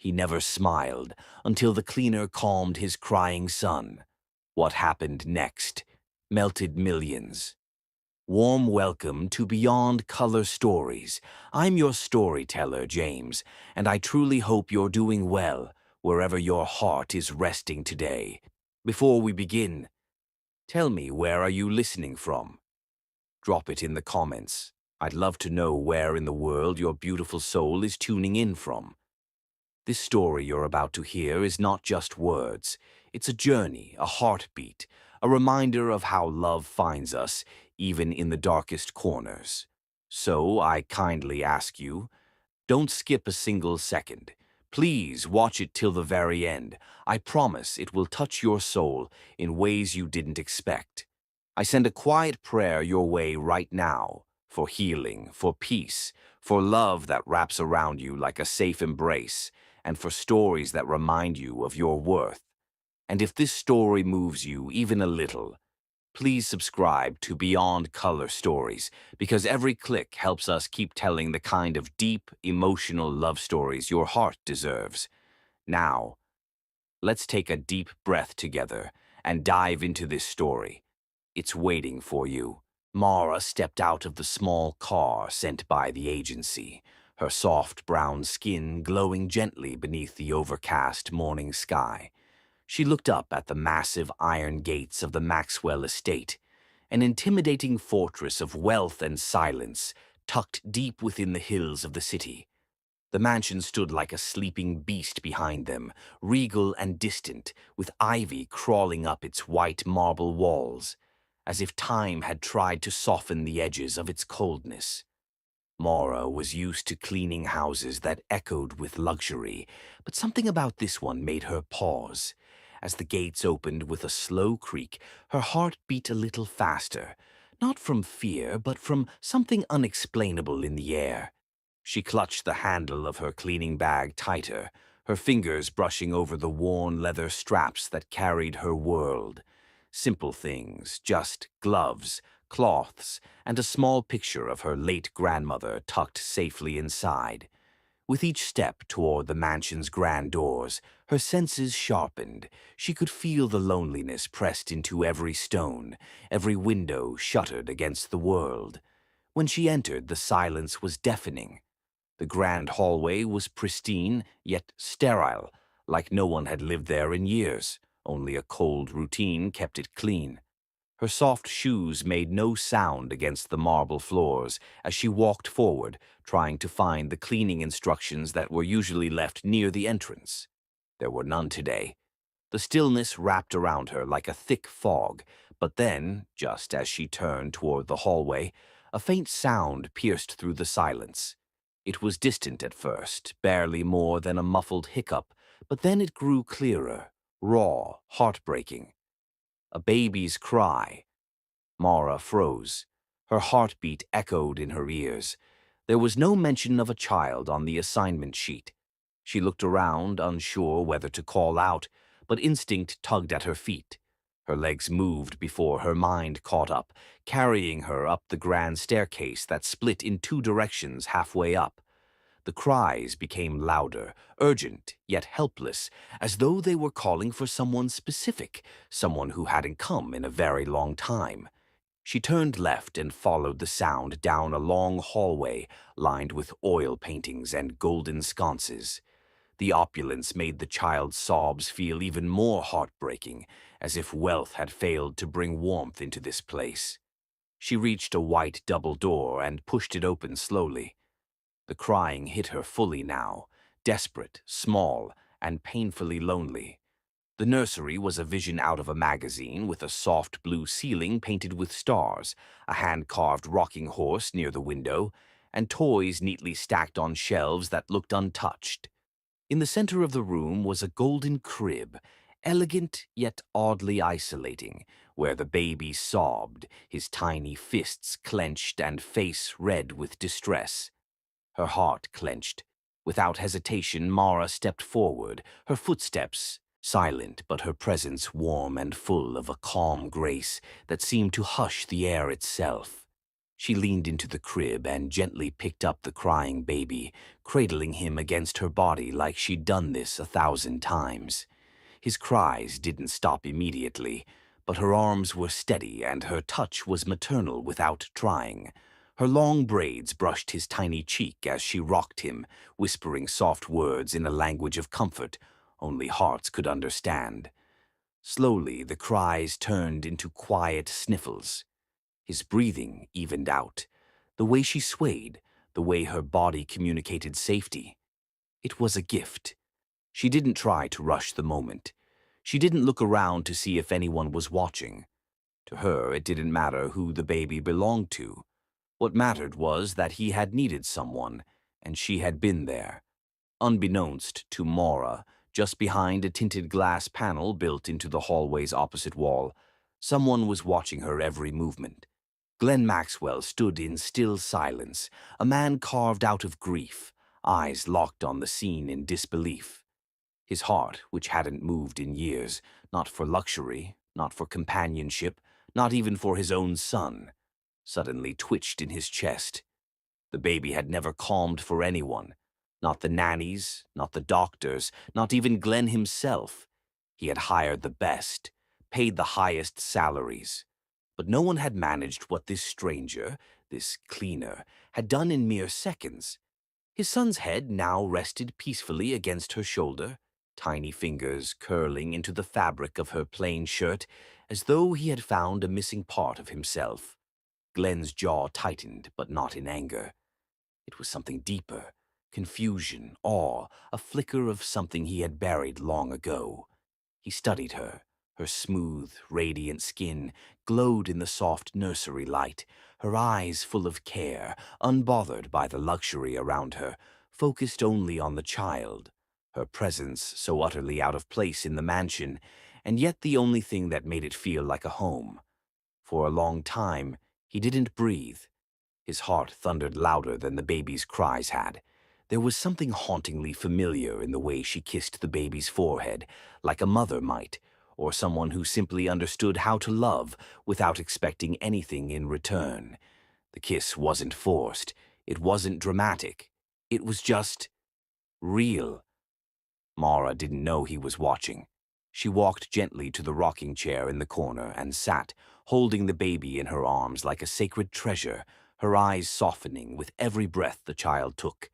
He never smiled until the cleaner calmed his crying son. What happened next melted millions. Warm welcome to Beyond Color Stories. I'm your storyteller, James, and I truly hope you're doing well wherever your heart is resting today. Before we begin, tell me, where are you listening from? Drop it in the comments. I'd love to know where in the world your beautiful soul is tuning in from. This story you're about to hear is not just words. It's a journey, a heartbeat, a reminder of how love finds us, even in the darkest corners. So I kindly ask you, don't skip a single second. Please watch it till the very end. I promise it will touch your soul in ways you didn't expect. I send a quiet prayer your way right now, for healing, for peace, for love that wraps around you like a safe embrace, and for stories that remind you of your worth. And if this story moves you even a little, please subscribe to Beyond Color Stories, because every click helps us keep telling the kind of deep, emotional love stories your heart deserves. Now, let's take a deep breath together and dive into this story. It's waiting for you. Mara stepped out of the small car sent by the agency, her soft brown skin glowing gently beneath the overcast morning sky. She looked up at the massive iron gates of the Maxwell estate, an intimidating fortress of wealth and silence tucked deep within the hills of the city. The mansion stood like a sleeping beast behind them, regal and distant, with ivy crawling up its white marble walls, as if time had tried to soften the edges of its coldness. Mara was used to cleaning houses that echoed with luxury, but something about this one made her pause. As the gates opened with a slow creak, her heart beat a little faster, not from fear, but from something unexplainable in the air. She clutched the handle of her cleaning bag tighter, her fingers brushing over the worn leather straps that carried her world. Simple things, just gloves, cloths, and a small picture of her late grandmother tucked safely inside. With each step toward the mansion's grand doors, her senses sharpened. She could feel the loneliness pressed into every stone, every window shuttered against the world. When she entered, the silence was deafening. The grand hallway was pristine, yet sterile, like no one had lived there in years. Only a cold routine kept it clean. Her soft shoes made no sound against the marble floors as she walked forward, trying to find the cleaning instructions that were usually left near the entrance. There were none today. The stillness wrapped around her like a thick fog, but then, just as she turned toward the hallway, a faint sound pierced through the silence. It was distant at first, barely more than a muffled hiccup, but then it grew clearer, raw, heartbreaking. A baby's cry. Mara froze. Her heartbeat echoed in her ears. There was no mention of a child on the assignment sheet. She looked around, unsure whether to call out, but instinct tugged at her feet. Her legs moved before her mind caught up, carrying her up the grand staircase that split in two directions halfway up. The cries became louder, urgent, yet helpless, as though they were calling for someone specific, someone who hadn't come in a very long time. She turned left and followed the sound down a long hallway lined with oil paintings and golden sconces. The opulence made the child's sobs feel even more heartbreaking, as if wealth had failed to bring warmth into this place. She reached a white double door and pushed it open slowly. The crying hit her fully now, desperate, small, and painfully lonely. The nursery was a vision out of a magazine, with a soft blue ceiling painted with stars, a hand-carved rocking horse near the window, and toys neatly stacked on shelves that looked untouched. In the center of the room was a golden crib, elegant yet oddly isolating, where the baby sobbed, his tiny fists clenched and face red with distress. Her heart clenched. Without hesitation, Mara stepped forward, her footsteps silent, but her presence warm and full of a calm grace that seemed to hush the air itself. She leaned into the crib and gently picked up the crying baby, cradling him against her body like she'd done this 1,000 times. His cries didn't stop immediately, but her arms were steady and her touch was maternal without trying. Her long braids brushed his tiny cheek as she rocked him, whispering soft words in a language of comfort only hearts could understand. Slowly, the cries turned into quiet sniffles. His breathing evened out. The way she swayed, the way her body communicated safety. It was a gift. She didn't try to rush the moment. She didn't look around to see if anyone was watching. To her, it didn't matter who the baby belonged to. What mattered was that he had needed someone, and she had been there. Unbeknownst to Maura, just behind a tinted glass panel built into the hallway's opposite wall, someone was watching her every movement. Glenn Maxwell stood in still silence, a man carved out of grief, eyes locked on the scene in disbelief. His heart, which hadn't moved in years, not for luxury, not for companionship, not even for his own son, suddenly twitched in his chest. The baby had never calmed for anyone, not the nannies, not the doctors, not even Glenn himself. He had hired the best, paid the highest salaries. But no one had managed what this stranger, this cleaner, had done in mere seconds. His son's head now rested peacefully against her shoulder, tiny fingers curling into the fabric of her plain shirt, as though he had found a missing part of himself. Glenn's jaw tightened, but not in anger. It was something deeper, confusion, awe, a flicker of something he had buried long ago. He studied her. Her smooth, radiant skin glowed in the soft nursery light, her eyes full of care, unbothered by the luxury around her, focused only on the child, her presence so utterly out of place in the mansion, and yet the only thing that made it feel like a home. For a long time, he didn't breathe. His heart thundered louder than the baby's cries had. There was something hauntingly familiar in the way she kissed the baby's forehead, like a mother might, or someone who simply understood how to love without expecting anything in return. The kiss wasn't forced. It wasn't dramatic. It was just real. Maura didn't know he was watching. She walked gently to the rocking chair in the corner and sat, holding the baby in her arms like a sacred treasure, her eyes softening with every breath the child took.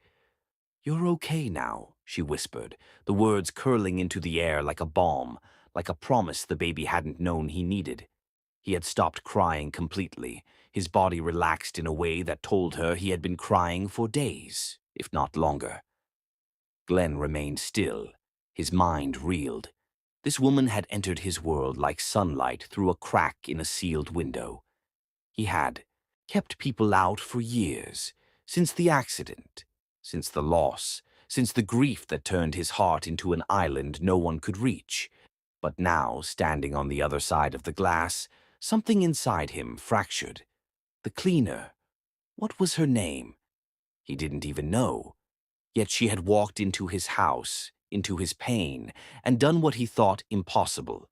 "You're okay now," she whispered, the words curling into the air like a balm, like a promise the baby hadn't known he needed. He had stopped crying completely, his body relaxed in a way that told her he had been crying for days, if not longer. Glenn remained still. His mind reeled. This woman had entered his world like sunlight through a crack in a sealed window. He had kept people out for years, since the accident, since the loss, since the grief that turned his heart into an island no one could reach. But now, standing on the other side of the glass, something inside him fractured. The cleaner. What was her name? He didn't even know. Yet she had walked into his house, into his pain, and done what he thought impossible.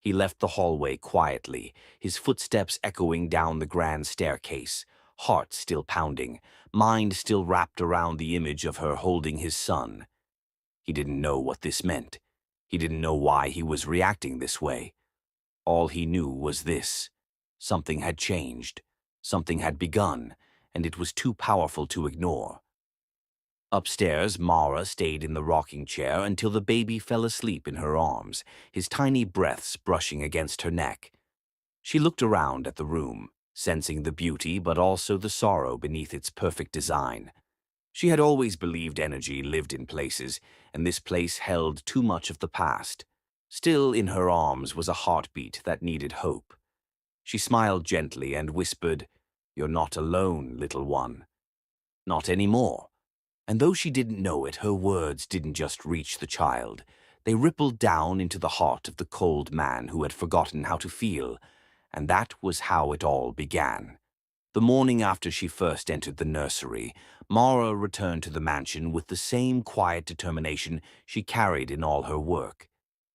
He left the hallway quietly, his footsteps echoing down the grand staircase, heart still pounding, mind still wrapped around the image of her holding his son. He didn't know what this meant. He didn't know why he was reacting this way. All he knew was this. Something had changed. Something had begun, and it was too powerful to ignore. Upstairs, Maura stayed in the rocking chair until the baby fell asleep in her arms, his tiny breaths brushing against her neck. She looked around at the room, sensing the beauty but also the sorrow beneath its perfect design. She had always believed energy lived in places, and this place held too much of the past. Still, in her arms was a heartbeat that needed hope. She smiled gently and whispered, "You're not alone, little one." Not anymore. And though she didn't know it, her words didn't just reach the child. They rippled down into the heart of the cold man who had forgotten how to feel. And that was how it all began. The morning after she first entered the nursery, Maura returned to the mansion with the same quiet determination she carried in all her work.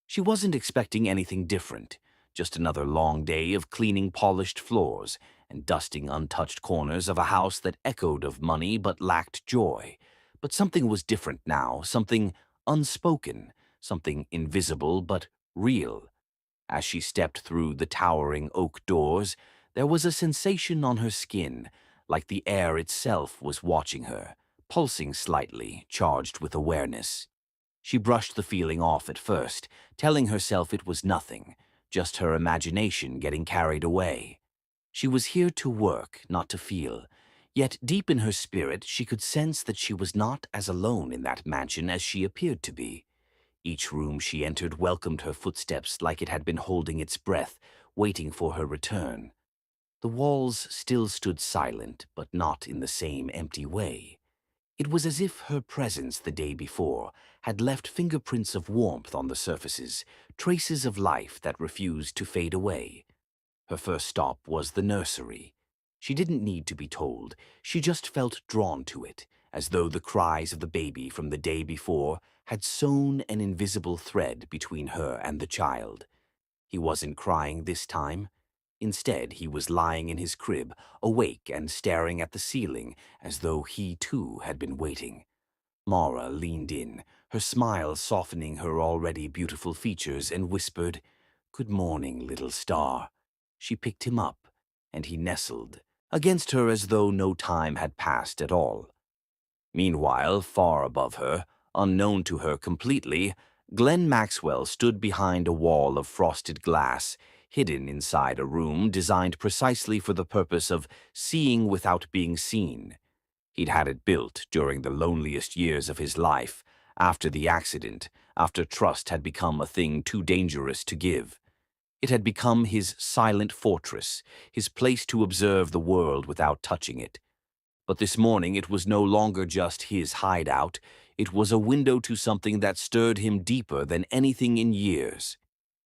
She wasn't expecting anything different, just another long day of cleaning polished floors and dusting untouched corners of a house that echoed of money but lacked joy. But something was different now, something unspoken, something invisible but real. As she stepped through the towering oak doors, there was a sensation on her skin, like the air itself was watching her, pulsing slightly, charged with awareness. She brushed the feeling off at first, telling herself it was nothing, just her imagination getting carried away. She was here to work, not to feel. Yet deep in her spirit, she could sense that she was not as alone in that mansion as she appeared to be. Each room she entered welcomed her footsteps like it had been holding its breath, waiting for her return. The walls still stood silent, but not in the same empty way. It was as if her presence the day before had left fingerprints of warmth on the surfaces, traces of life that refused to fade away. Her first stop was the nursery. She didn't need to be told. She just felt drawn to it, as though the cries of the baby from the day before had sewn an invisible thread between her and the child. He wasn't crying this time. Instead, he was lying in his crib, awake and staring at the ceiling, as though he too had been waiting. Mara leaned in, her smile softening her already beautiful features, and whispered, "Good morning, little star." She picked him up, and he nestled against her as though no time had passed at all. Meanwhile, far above her, unknown to her completely, Glenn Maxwell stood behind a wall of frosted glass, hidden inside a room designed precisely for the purpose of seeing without being seen. He'd had it built during the loneliest years of his life, after the accident, after trust had become a thing too dangerous to give. It had become his silent fortress, his place to observe the world without touching it. But this morning it was no longer just his hideout. It was a window to something that stirred him deeper than anything in years.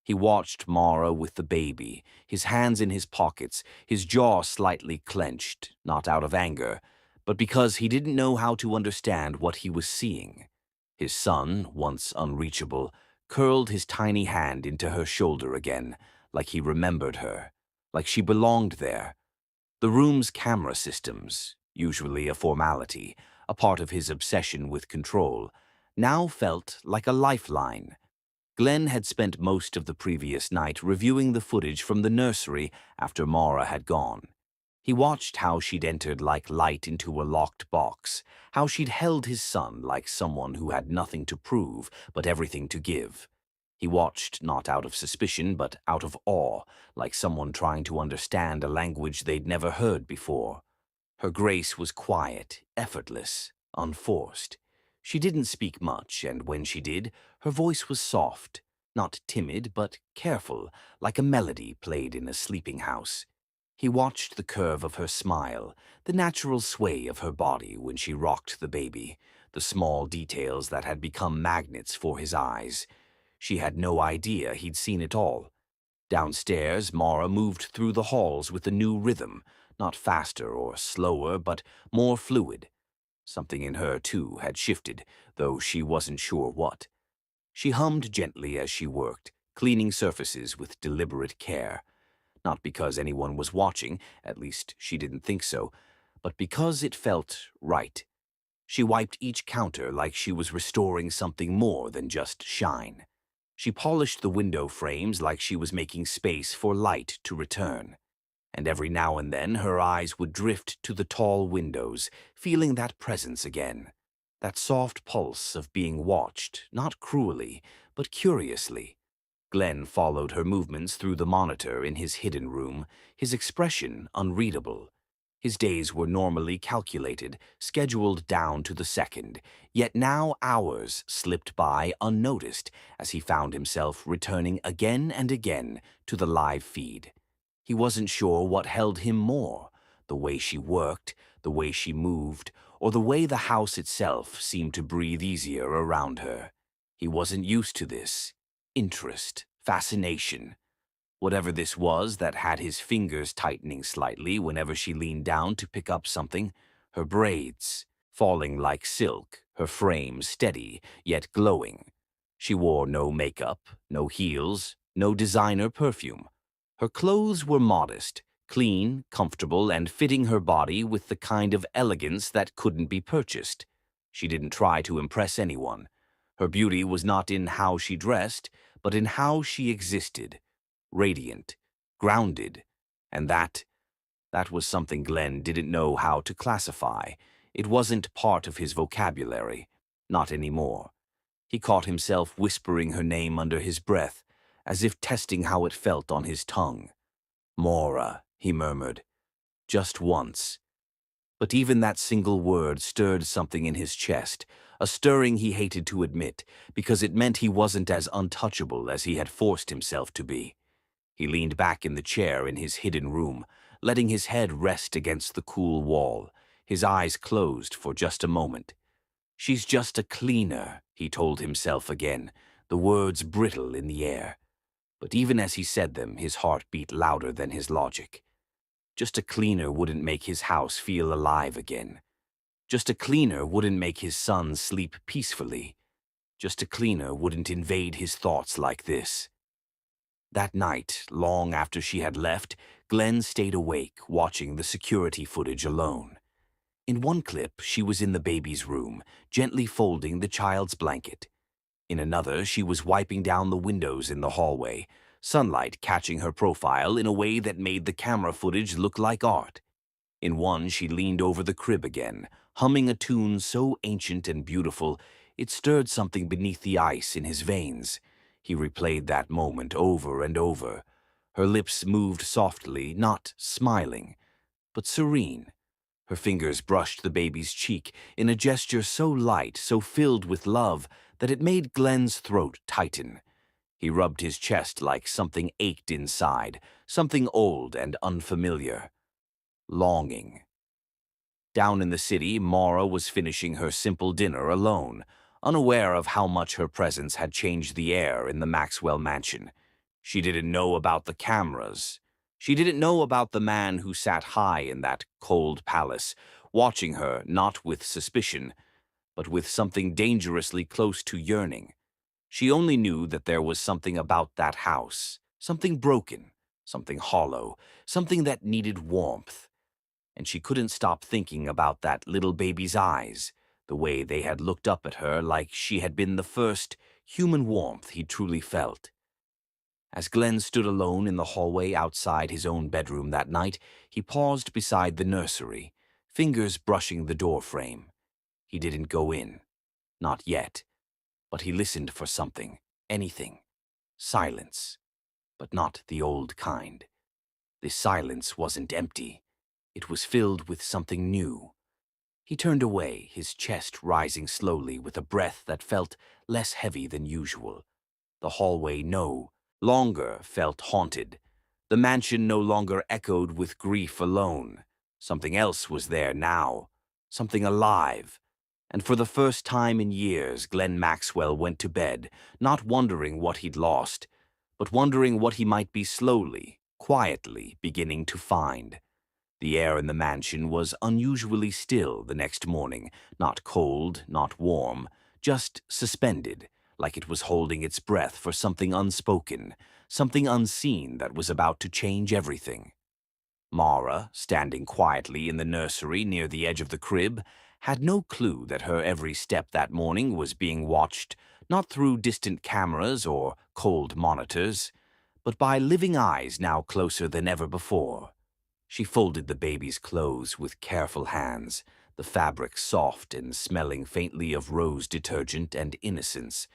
He watched Mara with the baby, his hands in his pockets, his jaw slightly clenched, not out of anger, but because he didn't know how to understand what he was seeing. His son, once unreachable, curled his tiny hand into her shoulder again, like he remembered her, like she belonged there. The room's camera systems, usually a formality, a part of his obsession with control, now felt like a lifeline. Glenn had spent most of the previous night reviewing the footage from the nursery after Mara had gone. He watched how she'd entered like light into a locked box, how she'd held his son like someone who had nothing to prove but everything to give. He watched not out of suspicion but out of awe, like someone trying to understand a language they'd never heard before. Her grace was quiet, effortless, unforced. She didn't speak much, and when she did, her voice was soft, not timid but careful, like a melody played in a sleeping house. He watched the curve of her smile, the natural sway of her body when she rocked the baby, the small details that had become magnets for his eyes. She had no idea he'd seen it all. Downstairs, Mara moved through the halls with a new rhythm, not faster or slower, but more fluid. Something in her, too, had shifted, though she wasn't sure what. She hummed gently as she worked, cleaning surfaces with deliberate care. Not because anyone was watching, at least she didn't think so, but because it felt right. She wiped each counter like she was restoring something more than just shine. She polished the window frames like she was making space for light to return. And every now and then her eyes would drift to the tall windows, feeling that presence again. That soft pulse of being watched, not cruelly, but curiously. Glenn followed her movements through the monitor in his hidden room, his expression unreadable. His days were normally calculated, scheduled down to the second, yet now hours slipped by unnoticed as he found himself returning again and again to the live feed. He wasn't sure what held him more, the way she worked, the way she moved, or the way the house itself seemed to breathe easier around her. He wasn't used to this. Interest, fascination. Whatever this was that had his fingers tightening slightly whenever she leaned down to pick up something, her braids, falling like silk, her frame steady yet glowing. She wore no makeup, no heels, no designer perfume. Her clothes were modest, clean, comfortable, and fitting her body with the kind of elegance that couldn't be purchased. She didn't try to impress anyone. Her beauty was not in how she dressed, but in how she existed, radiant, grounded, and that was something Glenn didn't know how to classify. It wasn't part of his vocabulary, not anymore. He caught himself whispering her name under his breath, as if testing how it felt on his tongue. "Mora," he murmured, "just once." But even that single word stirred something in his chest, a stirring he hated to admit, because it meant he wasn't as untouchable as he had forced himself to be. He leaned back in the chair in his hidden room, letting his head rest against the cool wall, his eyes closed for just a moment. "She's just a cleaner," he told himself again, the words brittle in the air. But even as he said them, his heart beat louder than his logic. Just a cleaner wouldn't make his house feel alive again. Just a cleaner wouldn't make his son sleep peacefully. Just a cleaner wouldn't invade his thoughts like this. That night, long after she had left, Glenn stayed awake, watching the security footage alone. In one clip, she was in the baby's room, gently folding the child's blanket. In another, she was wiping down the windows in the hallway, sunlight catching her profile in a way that made the camera footage look like art. In one, she leaned over the crib again, humming a tune so ancient and beautiful, it stirred something beneath the ice in his veins. He replayed that moment over and over. Her lips moved softly, not smiling, but serene. Her fingers brushed the baby's cheek in a gesture so light, so filled with love, that it made Glenn's throat tighten. He rubbed his chest like something ached inside, something old and unfamiliar. Longing. Down in the city, Mara was finishing her simple dinner alone, unaware of how much her presence had changed the air in the Maxwell mansion. She didn't know about the cameras. She didn't know about the man who sat high in that cold palace, watching her not with suspicion, but with something dangerously close to yearning. She only knew that there was something about that house, something broken, something hollow, something that needed warmth. And she couldn't stop thinking about that little baby's eyes, the way they had looked up at her like she had been the first human warmth he truly felt. As Glenn stood alone in the hallway outside his own bedroom that night, he paused beside the nursery, fingers brushing the door frame. He didn't go in. Not yet. But he listened for something, anything. Silence. But not the old kind. This silence wasn't empty. It was filled with something new. He turned away, his chest rising slowly with a breath that felt less heavy than usual. The hallway no longer felt haunted. The mansion no longer echoed with grief alone. Something else was there now. Something alive. And for the first time in years, Glenn Maxwell went to bed, not wondering what he'd lost, but wondering what he might be slowly, quietly beginning to find. The air in the mansion was unusually still the next morning, not cold, not warm, just suspended, like it was holding its breath for something unspoken, something unseen that was about to change everything. Mara, standing quietly in the nursery near the edge of the crib, had no clue that her every step that morning was being watched, not through distant cameras or cold monitors, but by living eyes now closer than ever before. She folded the baby's clothes with careful hands, the fabric soft and smelling faintly of rose detergent and innocence,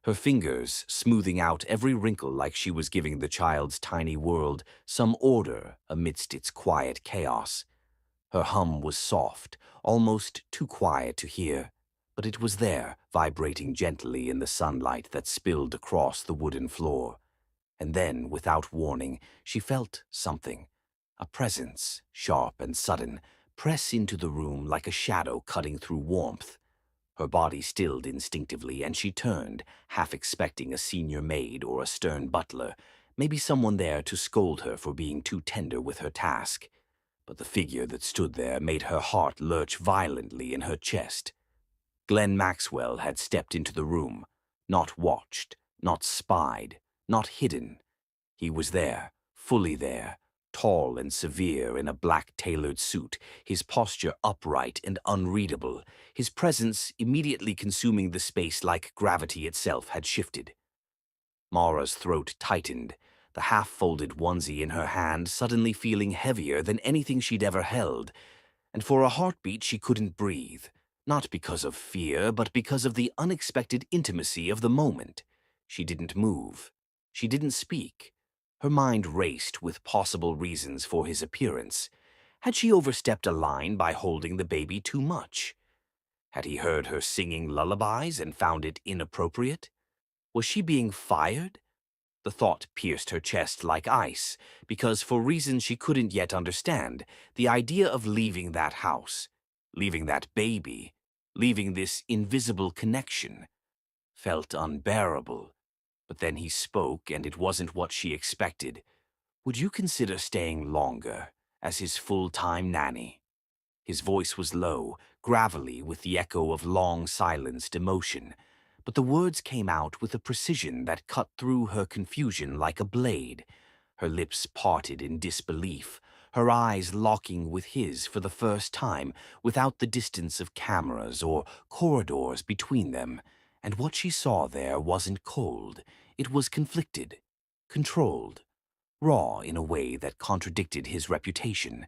her fingers smoothing out every wrinkle like she was giving the child's tiny world some order amidst its quiet chaos. Her hum was soft, almost too quiet to hear, but it was there, vibrating gently in the sunlight that spilled across the wooden floor. And then, without warning, she felt something, a presence, sharp and sudden, press into the room like a shadow cutting through warmth. Her body stilled instinctively, and she turned, half expecting a senior maid or a stern butler, maybe someone there to scold her for being too tender with her task. But the figure that stood there made her heart lurch violently in her chest. Glenn Maxwell had stepped into the room, not watched, not spied, not hidden. He was there, fully there, tall and severe in a black tailored suit, his posture upright and unreadable, his presence immediately consuming the space like gravity itself had shifted. Mara's throat tightened, the half-folded onesie in her hand suddenly feeling heavier than anything she'd ever held, and for a heartbeat she couldn't breathe, not because of fear, but because of the unexpected intimacy of the moment. She didn't move. She didn't speak. Her mind raced with possible reasons for his appearance. Had she overstepped a line by holding the baby too much? Had he heard her singing lullabies and found it inappropriate? Was she being fired? The thought pierced her chest like ice, because for reasons she couldn't yet understand, the idea of leaving that house, leaving that baby, leaving this invisible connection, felt unbearable. But then he spoke, and it wasn't what she expected. "Would you consider staying longer as his full-time nanny?" His voice was low, gravelly with the echo of long-silenced emotion, but the words came out with a precision that cut through her confusion like a blade. Her lips parted in disbelief, her eyes locking with his for the first time without the distance of cameras or corridors between them. And what she saw there wasn't cold, it was conflicted, controlled, raw in a way that contradicted his reputation.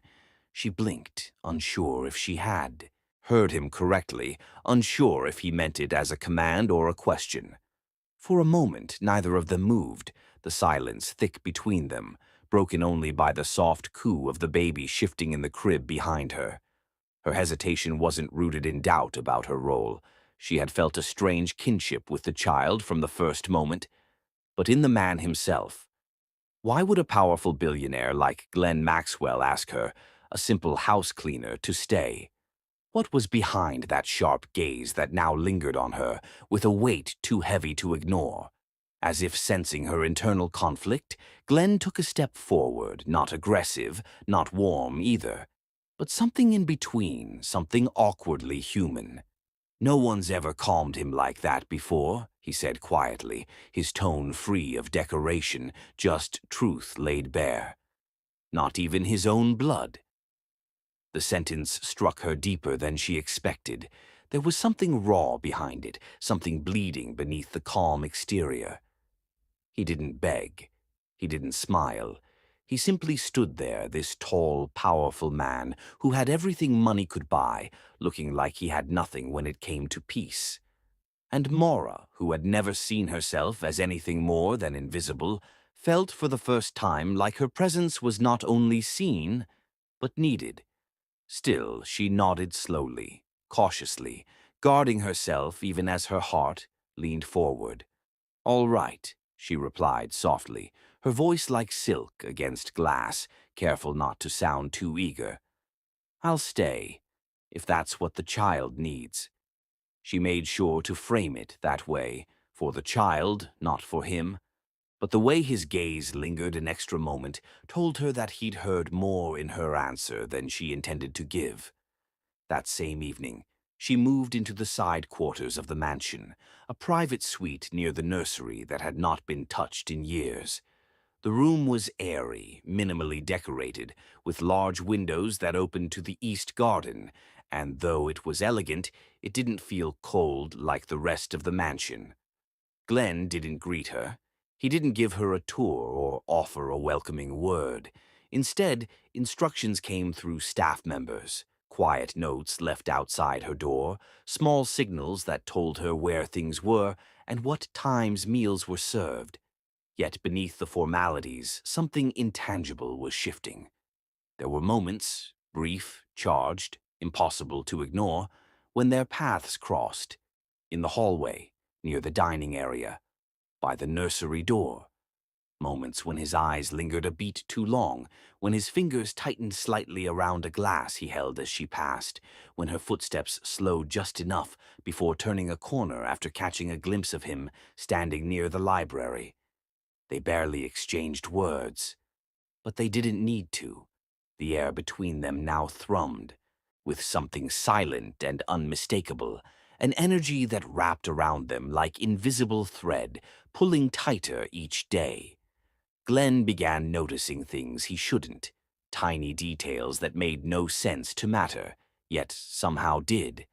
She blinked, unsure if she had heard him correctly, unsure if he meant it as a command or a question. For a moment, neither of them moved, the silence thick between them, broken only by the soft coo of the baby shifting in the crib behind her. Her hesitation wasn't rooted in doubt about her role. She had felt a strange kinship with the child from the first moment. But in the man himself, why would a powerful billionaire like Glenn Maxwell ask her, a simple house cleaner, to stay? What was behind that sharp gaze that now lingered on her, with a weight too heavy to ignore? As if sensing her internal conflict, Glenn took a step forward, not aggressive, not warm either, but something in between, something awkwardly human. "No one's ever calmed him like that before," he said quietly, his tone free of decoration, just truth laid bare. "Not even his own blood." The sentence struck her deeper than she expected. There was something raw behind it, something bleeding beneath the calm exterior. He didn't beg. He didn't smile. He simply stood there, this tall, powerful man who had everything money could buy, looking like he had nothing when it came to peace. And Mara, who had never seen herself as anything more than invisible, felt for the first time like her presence was not only seen, but needed. Still, she nodded slowly, cautiously, guarding herself even as her heart leaned forward. "All right," she replied softly, her voice like silk against glass, careful not to sound too eager. "I'll stay, if that's what the child needs." She made sure to frame it that way, for the child, not for him. But the way his gaze lingered an extra moment told her that he'd heard more in her answer than she intended to give. That same evening, she moved into the side quarters of the mansion, a private suite near the nursery that had not been touched in years. The room was airy, minimally decorated, with large windows that opened to the east garden, and though it was elegant, it didn't feel cold like the rest of the mansion. Glenn didn't greet her. He didn't give her a tour or offer a welcoming word. Instead, instructions came through staff members, quiet notes left outside her door, small signals that told her where things were and what times meals were served. Yet beneath the formalities, something intangible was shifting. There were moments, brief, charged, impossible to ignore, when their paths crossed. In the hallway, near the dining area, by the nursery door. Moments when his eyes lingered a beat too long, when his fingers tightened slightly around a glass he held as she passed, when her footsteps slowed just enough before turning a corner after catching a glimpse of him standing near the library. They barely exchanged words, but they didn't need to. The air between them now thrummed, with something silent and unmistakable, an energy that wrapped around them like invisible thread, pulling tighter each day. Glenn began noticing things he shouldn't. Tiny details that made no sense to matter, yet somehow did.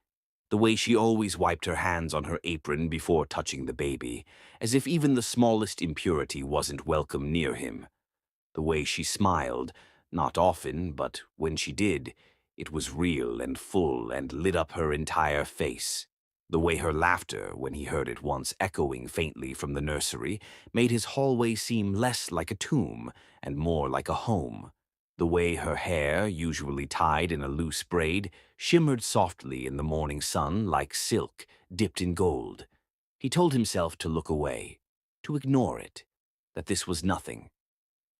The way she always wiped her hands on her apron before touching the baby, as if even the smallest impurity wasn't welcome near him. The way she smiled, not often, but when she did, it was real and full and lit up her entire face. The way her laughter, when he heard it once echoing faintly from the nursery, made his hallway seem less like a tomb and more like a home. The way her hair, usually tied in a loose braid, shimmered softly in the morning sun like silk dipped in gold. He told himself to look away, to ignore it, that this was nothing.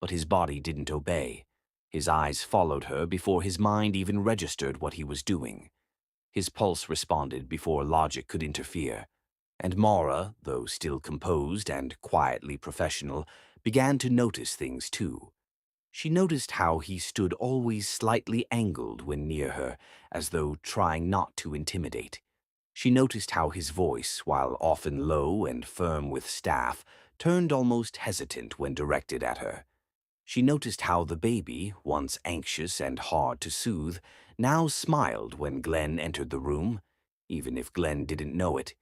But his body didn't obey. His eyes followed her before his mind even registered what he was doing. His pulse responded before logic could interfere. And Mara, though still composed and quietly professional, began to notice things too. She noticed how he stood always slightly angled when near her, as though trying not to intimidate. She noticed how his voice, while often low and firm with staff, turned almost hesitant when directed at her. She noticed how the baby, once anxious and hard to soothe, now smiled when Glenn entered the room, even if Glenn didn't know it.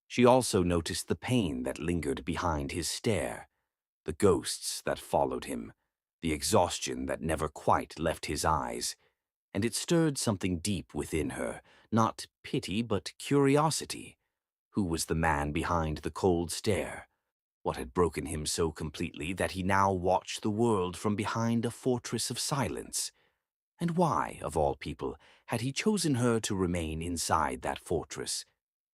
She also noticed the pain that lingered behind his stare, the ghosts that followed him, the exhaustion that never quite left his eyes, and it stirred something deep within her, not pity but curiosity. Who was the man behind the cold stare? What had broken him so completely that he now watched the world from behind a fortress of silence? And why, of all people, had he chosen her to remain inside that fortress?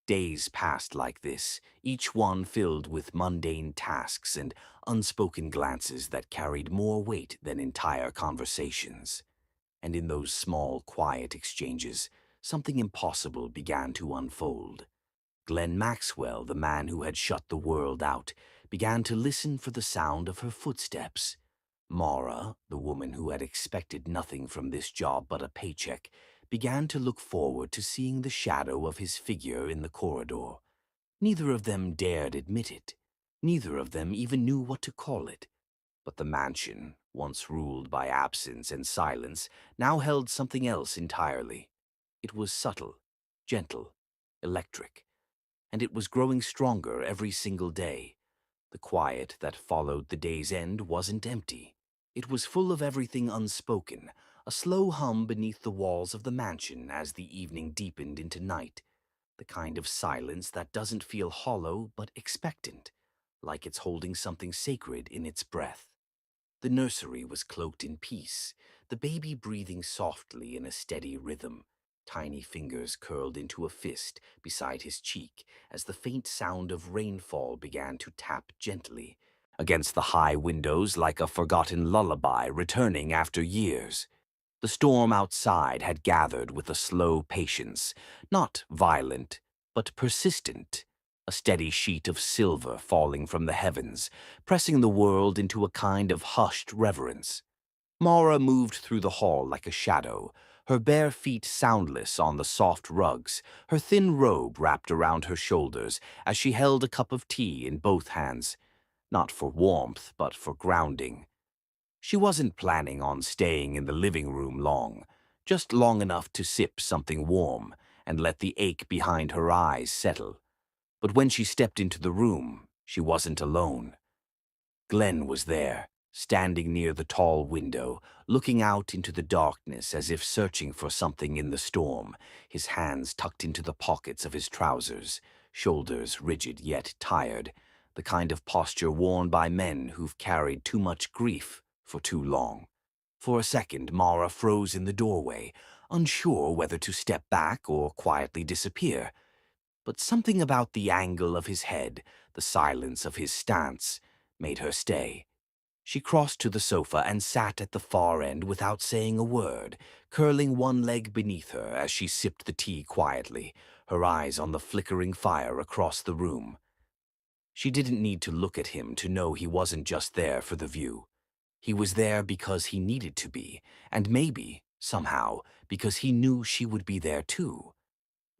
Days passed like this, each one filled with mundane tasks and unspoken glances that carried more weight than entire conversations. And in those small, quiet exchanges, something impossible began to unfold. Glenn Maxwell, the man who had shut the world out, began to listen for the sound of her footsteps. Mara, the woman who had expected nothing from this job but a paycheck, began to look forward to seeing the shadow of his figure in the corridor. Neither of them dared admit it. Neither of them even knew what to call it. But the mansion, once ruled by absence and silence, now held something else entirely. It was subtle, gentle, electric, and it was growing stronger every single day. The quiet that followed the day's end wasn't empty. It was full of everything unspoken, a slow hum beneath the walls of the mansion as the evening deepened into night, the kind of silence that doesn't feel hollow but expectant, like it's holding something sacred in its breath. The nursery was cloaked in peace, the baby breathing softly in a steady rhythm, tiny fingers curled into a fist beside his cheek as the faint sound of rainfall began to tap gently against the high windows like a forgotten lullaby returning after years. The storm outside had gathered with a slow patience, not violent, but persistent, a steady sheet of silver falling from the heavens, pressing the world into a kind of hushed reverence. Mara moved through the hall like a shadow, her bare feet soundless on the soft rugs, her thin robe wrapped around her shoulders as she held a cup of tea in both hands, not for warmth, but for grounding. She wasn't planning on staying in the living room long, just long enough to sip something warm and let the ache behind her eyes settle. But when she stepped into the room, she wasn't alone. Glenn was there, standing near the tall window, looking out into the darkness as if searching for something in the storm, his hands tucked into the pockets of his trousers, shoulders rigid yet tired, the kind of posture worn by men who've carried too much grief for too long. For a second, Mara froze in the doorway, unsure whether to step back or quietly disappear. But something about the angle of his head, the silence of his stance, made her stay. She crossed to the sofa and sat at the far end without saying a word, curling one leg beneath her as she sipped the tea quietly, her eyes on the flickering fire across the room. She didn't need to look at him to know he wasn't just there for the view. He was there because he needed to be, and maybe, somehow, because he knew she would be there too.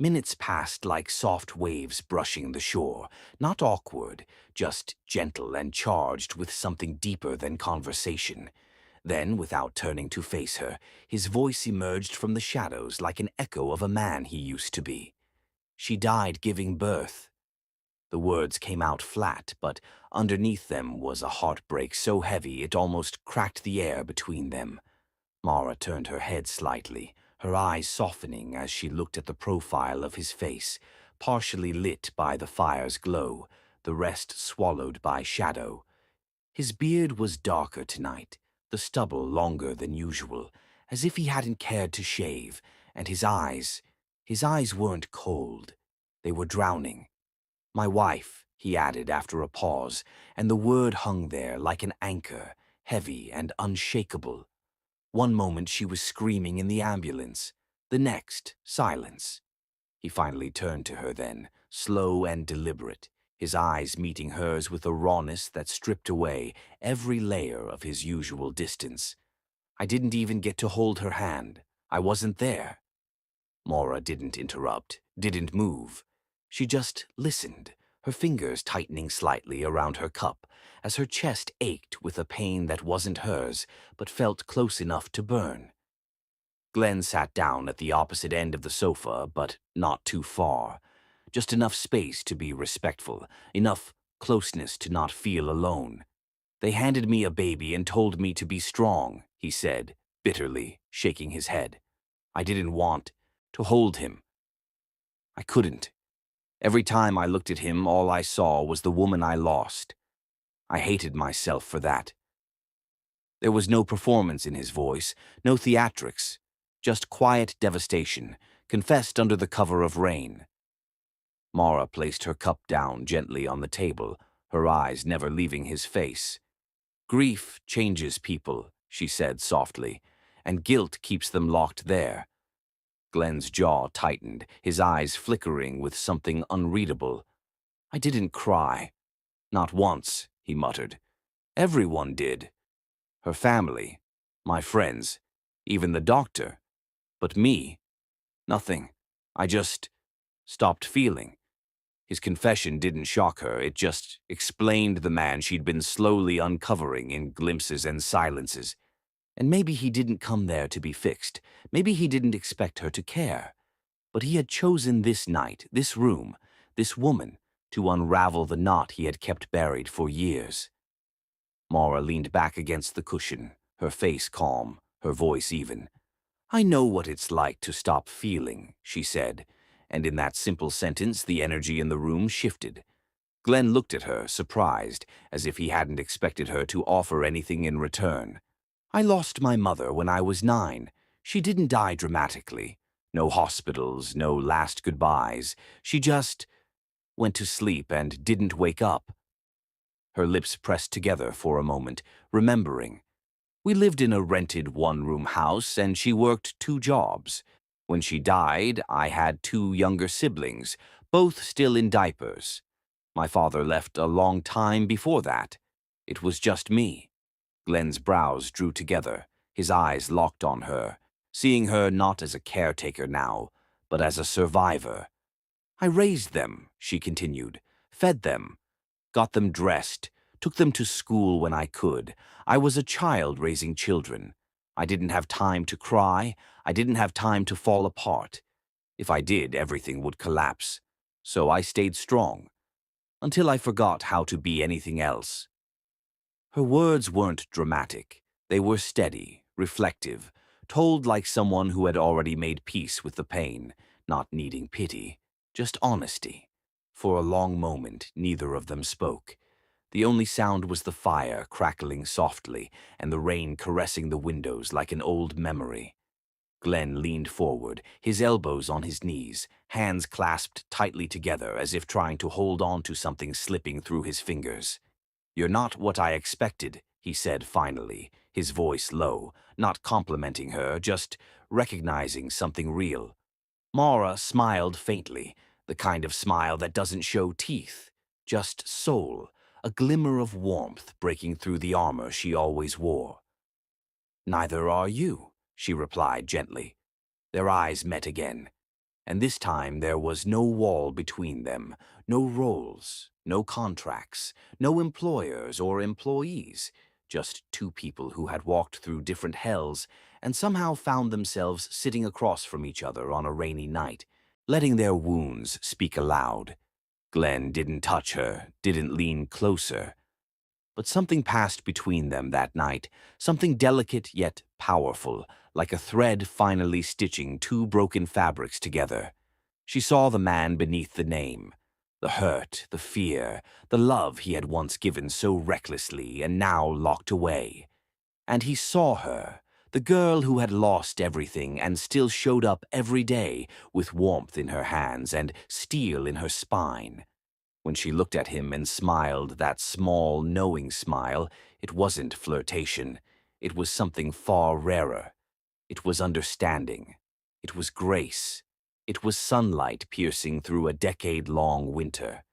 Minutes passed like soft waves brushing the shore, not awkward, just gentle and charged with something deeper than conversation. Then, without turning to face her, his voice emerged from the shadows like an echo of a man he used to be. "She died giving birth." The words came out flat, but underneath them was a heartbreak so heavy it almost cracked the air between them. Mara turned her head slightly, her eyes softening as she looked at the profile of his face, partially lit by the fire's glow, the rest swallowed by shadow. His beard was darker tonight, the stubble longer than usual, as if he hadn't cared to shave, and his eyes weren't cold. They were drowning. "My wife," he added after a pause, and the word hung there like an anchor, heavy and unshakable. One moment she was screaming in the ambulance, the next, silence. He finally turned to her then, slow and deliberate, his eyes meeting hers with a rawness that stripped away every layer of his usual distance. "I didn't even get to hold her hand. I wasn't there." Mora didn't interrupt, didn't move. She just listened, her fingers tightening slightly around her cup, as her chest ached with a pain that wasn't hers, but felt close enough to burn. Glenn sat down at the opposite end of the sofa, but not too far. Just enough space to be respectful, enough closeness to not feel alone. "They handed me a baby and told me to be strong," he said, bitterly, shaking his head. "I didn't want to hold him. I couldn't. Every time I looked at him, all I saw was the woman I lost. I hated myself for that." There was no performance in his voice, no theatrics, just quiet devastation, confessed under the cover of rain. Mara placed her cup down gently on the table, her eyes never leaving his face. "Grief changes people," she said softly, "and guilt keeps them locked there." Glenn's jaw tightened, his eyes flickering with something unreadable. "I didn't cry. Not once," he muttered. "Everyone did. Her family, my friends, even the doctor. But me, nothing. I just stopped feeling." His confession didn't shock her, it just explained the man she'd been slowly uncovering in glimpses and silences. And maybe he didn't come there to be fixed. Maybe he didn't expect her to care. But he had chosen this night, this room, this woman, to unravel the knot he had kept buried for years. Mara leaned back against the cushion, her face calm, her voice even. "I know what it's like to stop feeling," she said, and in that simple sentence the energy in the room shifted. Glenn looked at her, surprised, as if he hadn't expected her to offer anything in return. "I lost my mother when I was 9. She didn't die dramatically. No hospitals, no last goodbyes. She just went to sleep and didn't wake up." Her lips pressed together for a moment, remembering. "We lived in a rented one-room house and she worked 2 jobs. When she died, I had 2 younger siblings, both still in diapers. My father left a long time before that. It was just me." Glenn's brows drew together, his eyes locked on her, seeing her not as a caretaker now, but as a survivor. "I raised them," she continued, "fed them, got them dressed, took them to school when I could. I was a child raising children. I didn't have time to cry. I didn't have time to fall apart. If I did, everything would collapse. So I stayed strong, until I forgot how to be anything else." Her words weren't dramatic. They were steady, reflective, told like someone who had already made peace with the pain, not needing pity, just honesty. For a long moment, neither of them spoke. The only sound was the fire crackling softly and the rain caressing the windows like an old memory. Glenn leaned forward, his elbows on his knees, hands clasped tightly together as if trying to hold on to something slipping through his fingers. "You're not what I expected," he said finally, his voice low, not complimenting her, just recognizing something real. Mara smiled faintly, the kind of smile that doesn't show teeth, just soul, a glimmer of warmth breaking through the armor she always wore. "Neither are you," she replied gently. Their eyes met again, and this time there was no wall between them, no roles, no contracts, no employers or employees, just two people who had walked through different hells and somehow found themselves sitting across from each other on a rainy night, letting their wounds speak aloud. Glenn didn't touch her, didn't lean closer. But something passed between them that night, something delicate yet powerful, like a thread finally stitching two broken fabrics together. She saw the man beneath the name, the hurt, the fear, the love he had once given so recklessly and now locked away. And he saw her, the girl who had lost everything and still showed up every day with warmth in her hands and steel in her spine. When she looked at him and smiled that small, knowing smile, it wasn't flirtation. It was something far rarer. It was understanding. It was grace. It was sunlight piercing through a decade-long winter.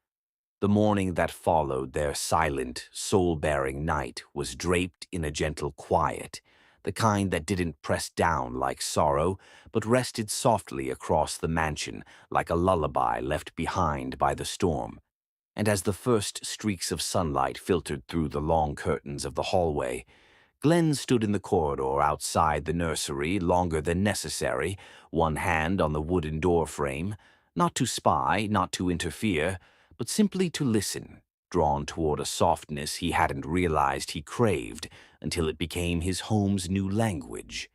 The morning that followed their silent, soul-bearing night was draped in a gentle quiet, the kind that didn't press down like sorrow, but rested softly across the mansion like a lullaby left behind by the storm. And as the first streaks of sunlight filtered through the long curtains of the hallway, Glenn stood in the corridor outside the nursery longer than necessary, one hand on the wooden door frame, not to spy, not to interfere, but simply to listen, drawn toward a softness he hadn't realized he craved until it became his home's new language.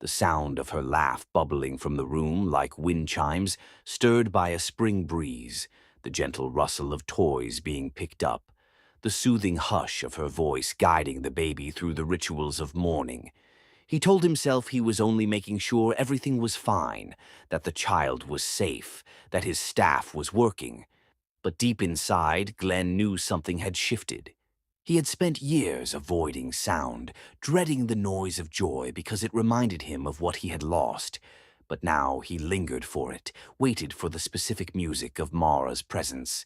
The sound of her laugh bubbling from the room like wind chimes, stirred by a spring breeze, the gentle rustle of toys being picked up, the soothing hush of her voice guiding the baby through the rituals of mourning. He told himself he was only making sure everything was fine, that the child was safe, that his staff was working. But deep inside, Glenn knew something had shifted. He had spent years avoiding sound, dreading the noise of joy because it reminded him of what he had lost. But now he lingered for it, waited for the specific music of Mara's presence.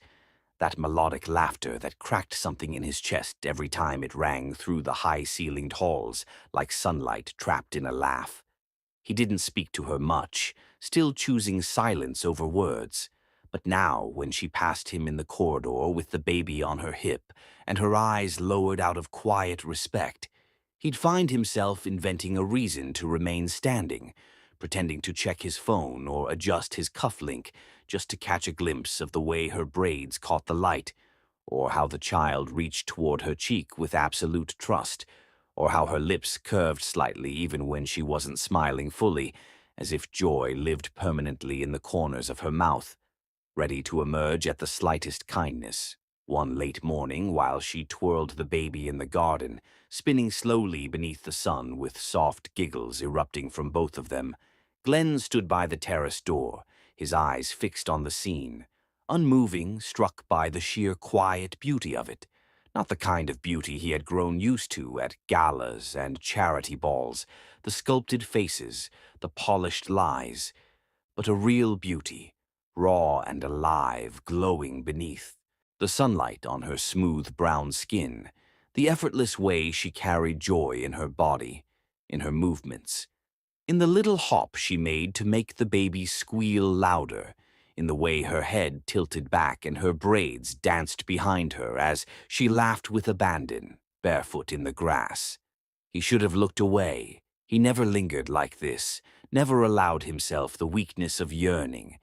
That melodic laughter that cracked something in his chest every time it rang through the high-ceilinged halls, like sunlight trapped in a laugh. He didn't speak to her much, still choosing silence over words. But now, when she passed him in the corridor with the baby on her hip, and her eyes lowered out of quiet respect, he'd find himself inventing a reason to remain standing, pretending to check his phone or adjust his cufflink just to catch a glimpse of the way her braids caught the light, or how the child reached toward her cheek with absolute trust, or how her lips curved slightly even when she wasn't smiling fully, as if joy lived permanently in the corners of her mouth, ready to emerge at the slightest kindness. One late morning, while she twirled the baby in the garden, spinning slowly beneath the sun with soft giggles erupting from both of them, Glenn stood by the terrace door, his eyes fixed on the scene, unmoving, struck by the sheer quiet beauty of it. Not the kind of beauty he had grown used to at galas and charity balls, the sculpted faces, the polished lies, but a real beauty, raw and alive, glowing beneath. The sunlight on her smooth brown skin, the effortless way she carried joy in her body, in her movements, in the little hop she made to make the baby squeal louder, in the way her head tilted back and her braids danced behind her as she laughed with abandon, barefoot in the grass. He should have looked away. He never lingered like this, never allowed himself the weakness of yearning.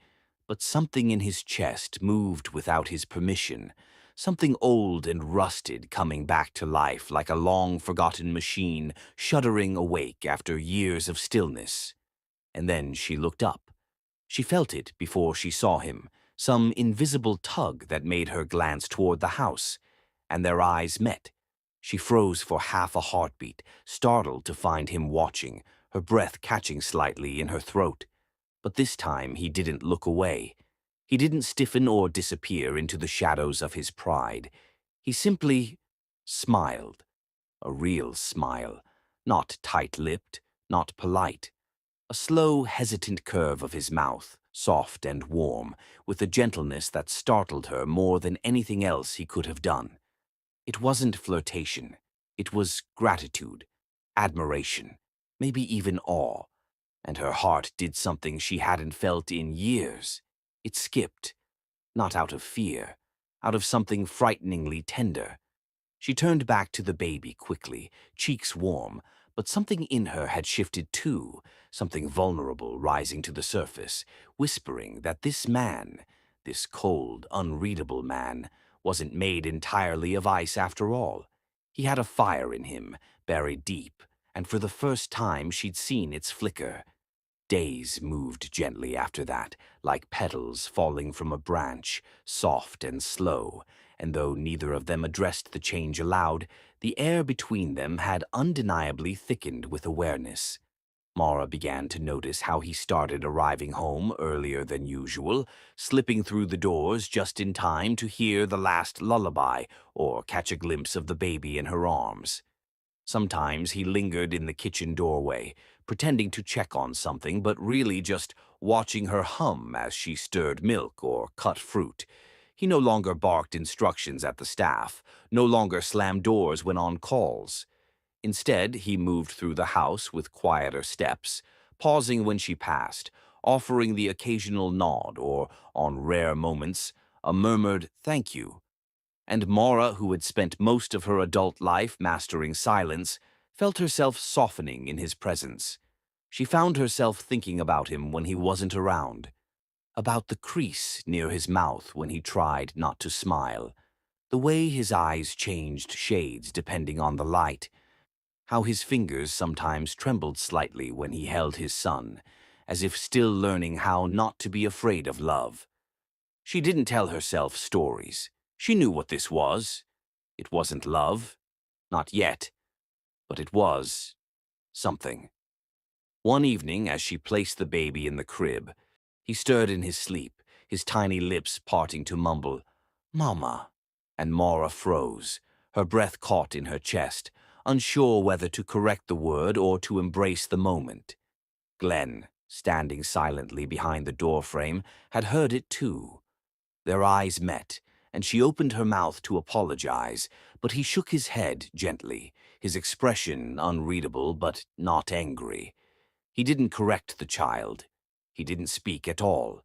But something in his chest moved without his permission, something old and rusted coming back to life like a long-forgotten machine shuddering awake after years of stillness. And then she looked up. She felt it before she saw him, some invisible tug that made her glance toward the house, and their eyes met. She froze for half a heartbeat, startled to find him watching, her breath catching slightly in her throat. But this time he didn't look away. He didn't stiffen or disappear into the shadows of his pride. He simply smiled. A real smile, not tight-lipped, not polite. A slow, hesitant curve of his mouth, soft and warm, with a gentleness that startled her more than anything else he could have done. It wasn't flirtation. It was gratitude, admiration, maybe even awe. And her heart did something she hadn't felt in years. It skipped, not out of fear, out of something frighteningly tender. She turned back to the baby quickly, cheeks warm, but something in her had shifted too, something vulnerable rising to the surface, whispering that this man, this cold, unreadable man, wasn't made entirely of ice after all. He had a fire in him, buried deep, and for the first time she'd seen its flicker. Days moved gently after that, like petals falling from a branch, soft and slow, and though neither of them addressed the change aloud, the air between them had undeniably thickened with awareness. Mara began to notice how he started arriving home earlier than usual, slipping through the doors just in time to hear the last lullaby or catch a glimpse of the baby in her arms. Sometimes he lingered in the kitchen doorway, pretending to check on something, but really just watching her hum as she stirred milk or cut fruit. He no longer barked instructions at the staff, no longer slammed doors when on calls. Instead, he moved through the house with quieter steps, pausing when she passed, offering the occasional nod or, on rare moments, a murmured thank you. And Mara, who had spent most of her adult life mastering silence, felt herself softening in his presence. She found herself thinking about him when he wasn't around, about the crease near his mouth when he tried not to smile, the way his eyes changed shades depending on the light, how his fingers sometimes trembled slightly when he held his son, as if still learning how not to be afraid of love. She didn't tell herself stories. She knew what this was. It wasn't love. Not yet. But it was something. One evening, as she placed the baby in the crib, he stirred in his sleep, his tiny lips parting to mumble, "Mama." And Mara froze, her breath caught in her chest, unsure whether to correct the word or to embrace the moment. Glenn, standing silently behind the doorframe, had heard it too. Their eyes met, and she opened her mouth to apologize, but he shook his head gently, his expression unreadable but not angry. He didn't correct the child. He didn't speak at all.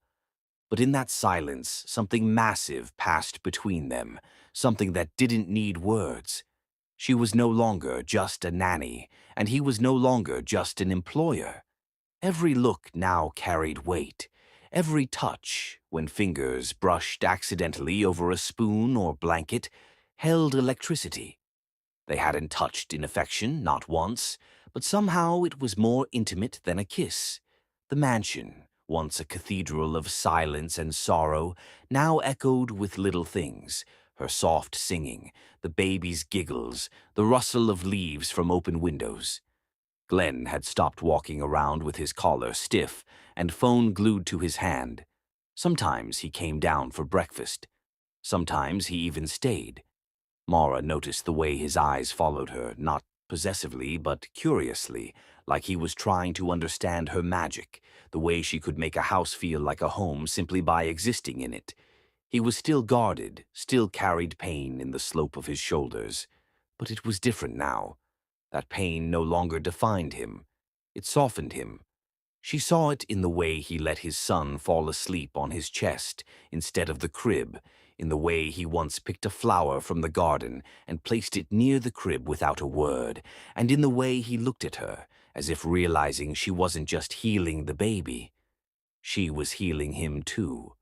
But in that silence, something massive passed between them, something that didn't need words. She was no longer just a nanny, and he was no longer just an employer. Every look now carried weight. Every touch, when fingers brushed accidentally over a spoon or blanket, held electricity. They hadn't touched in affection, not once, but somehow it was more intimate than a kiss. The mansion, once a cathedral of silence and sorrow, now echoed with little things, her soft singing, the baby's giggles, the rustle of leaves from open windows. Glenn had stopped walking around with his collar stiff and phone glued to his hand. Sometimes he came down for breakfast. Sometimes he even stayed. Mara noticed the way his eyes followed her, not possessively but curiously, like he was trying to understand her magic, the way she could make a house feel like a home simply by existing in it. He was still guarded, still carried pain in the slope of his shoulders. But it was different now. That pain no longer defined him. It softened him. She saw it in the way he let his son fall asleep on his chest instead of the crib, in the way he once picked a flower from the garden and placed it near the crib without a word, and in the way he looked at her, as if realizing she wasn't just healing the baby. She was healing him too.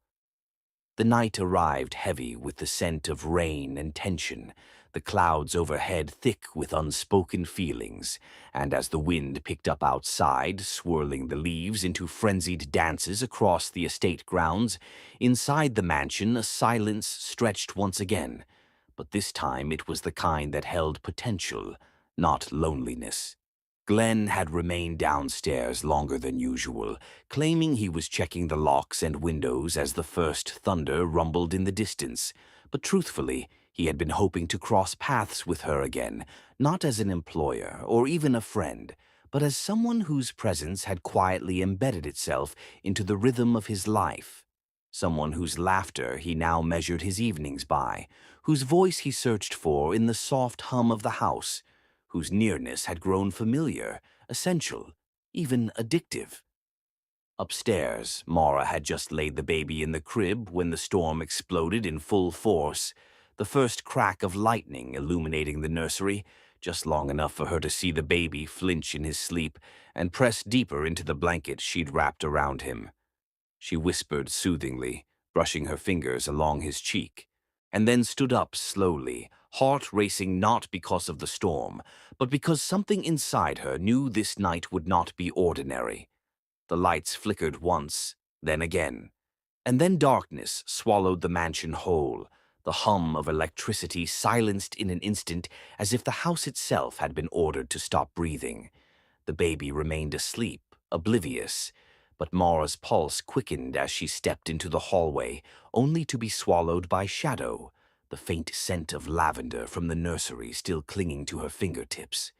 The night arrived heavy with the scent of rain and tension, the clouds overhead thick with unspoken feelings, and as the wind picked up outside, swirling the leaves into frenzied dances across the estate grounds, inside the mansion a silence stretched once again, but this time it was the kind that held potential, not loneliness. Glenn had remained downstairs longer than usual, claiming he was checking the locks and windows as the first thunder rumbled in the distance. But truthfully, he had been hoping to cross paths with her again, not as an employer or even a friend, but as someone whose presence had quietly embedded itself into the rhythm of his life. Someone whose laughter he now measured his evenings by, whose voice he searched for in the soft hum of the house, whose nearness had grown familiar, essential, even addictive. Upstairs, Mara had just laid the baby in the crib when the storm exploded in full force. the first crack of lightning illuminating the nursery, just long enough for her to see the baby flinch in his sleep and press deeper into the blanket she'd wrapped around him. She whispered soothingly, brushing her fingers along his cheek, and then stood up slowly, heart racing not because of the storm, but because something inside her knew this night would not be ordinary. The lights flickered once, then again, and then darkness swallowed the mansion whole, the hum of electricity silenced in an instant as if the house itself had been ordered to stop breathing. The baby remained asleep, oblivious, but Mara's pulse quickened as she stepped into the hallway, only to be swallowed by shadow, the faint scent of lavender from the nursery still clinging to her fingertips.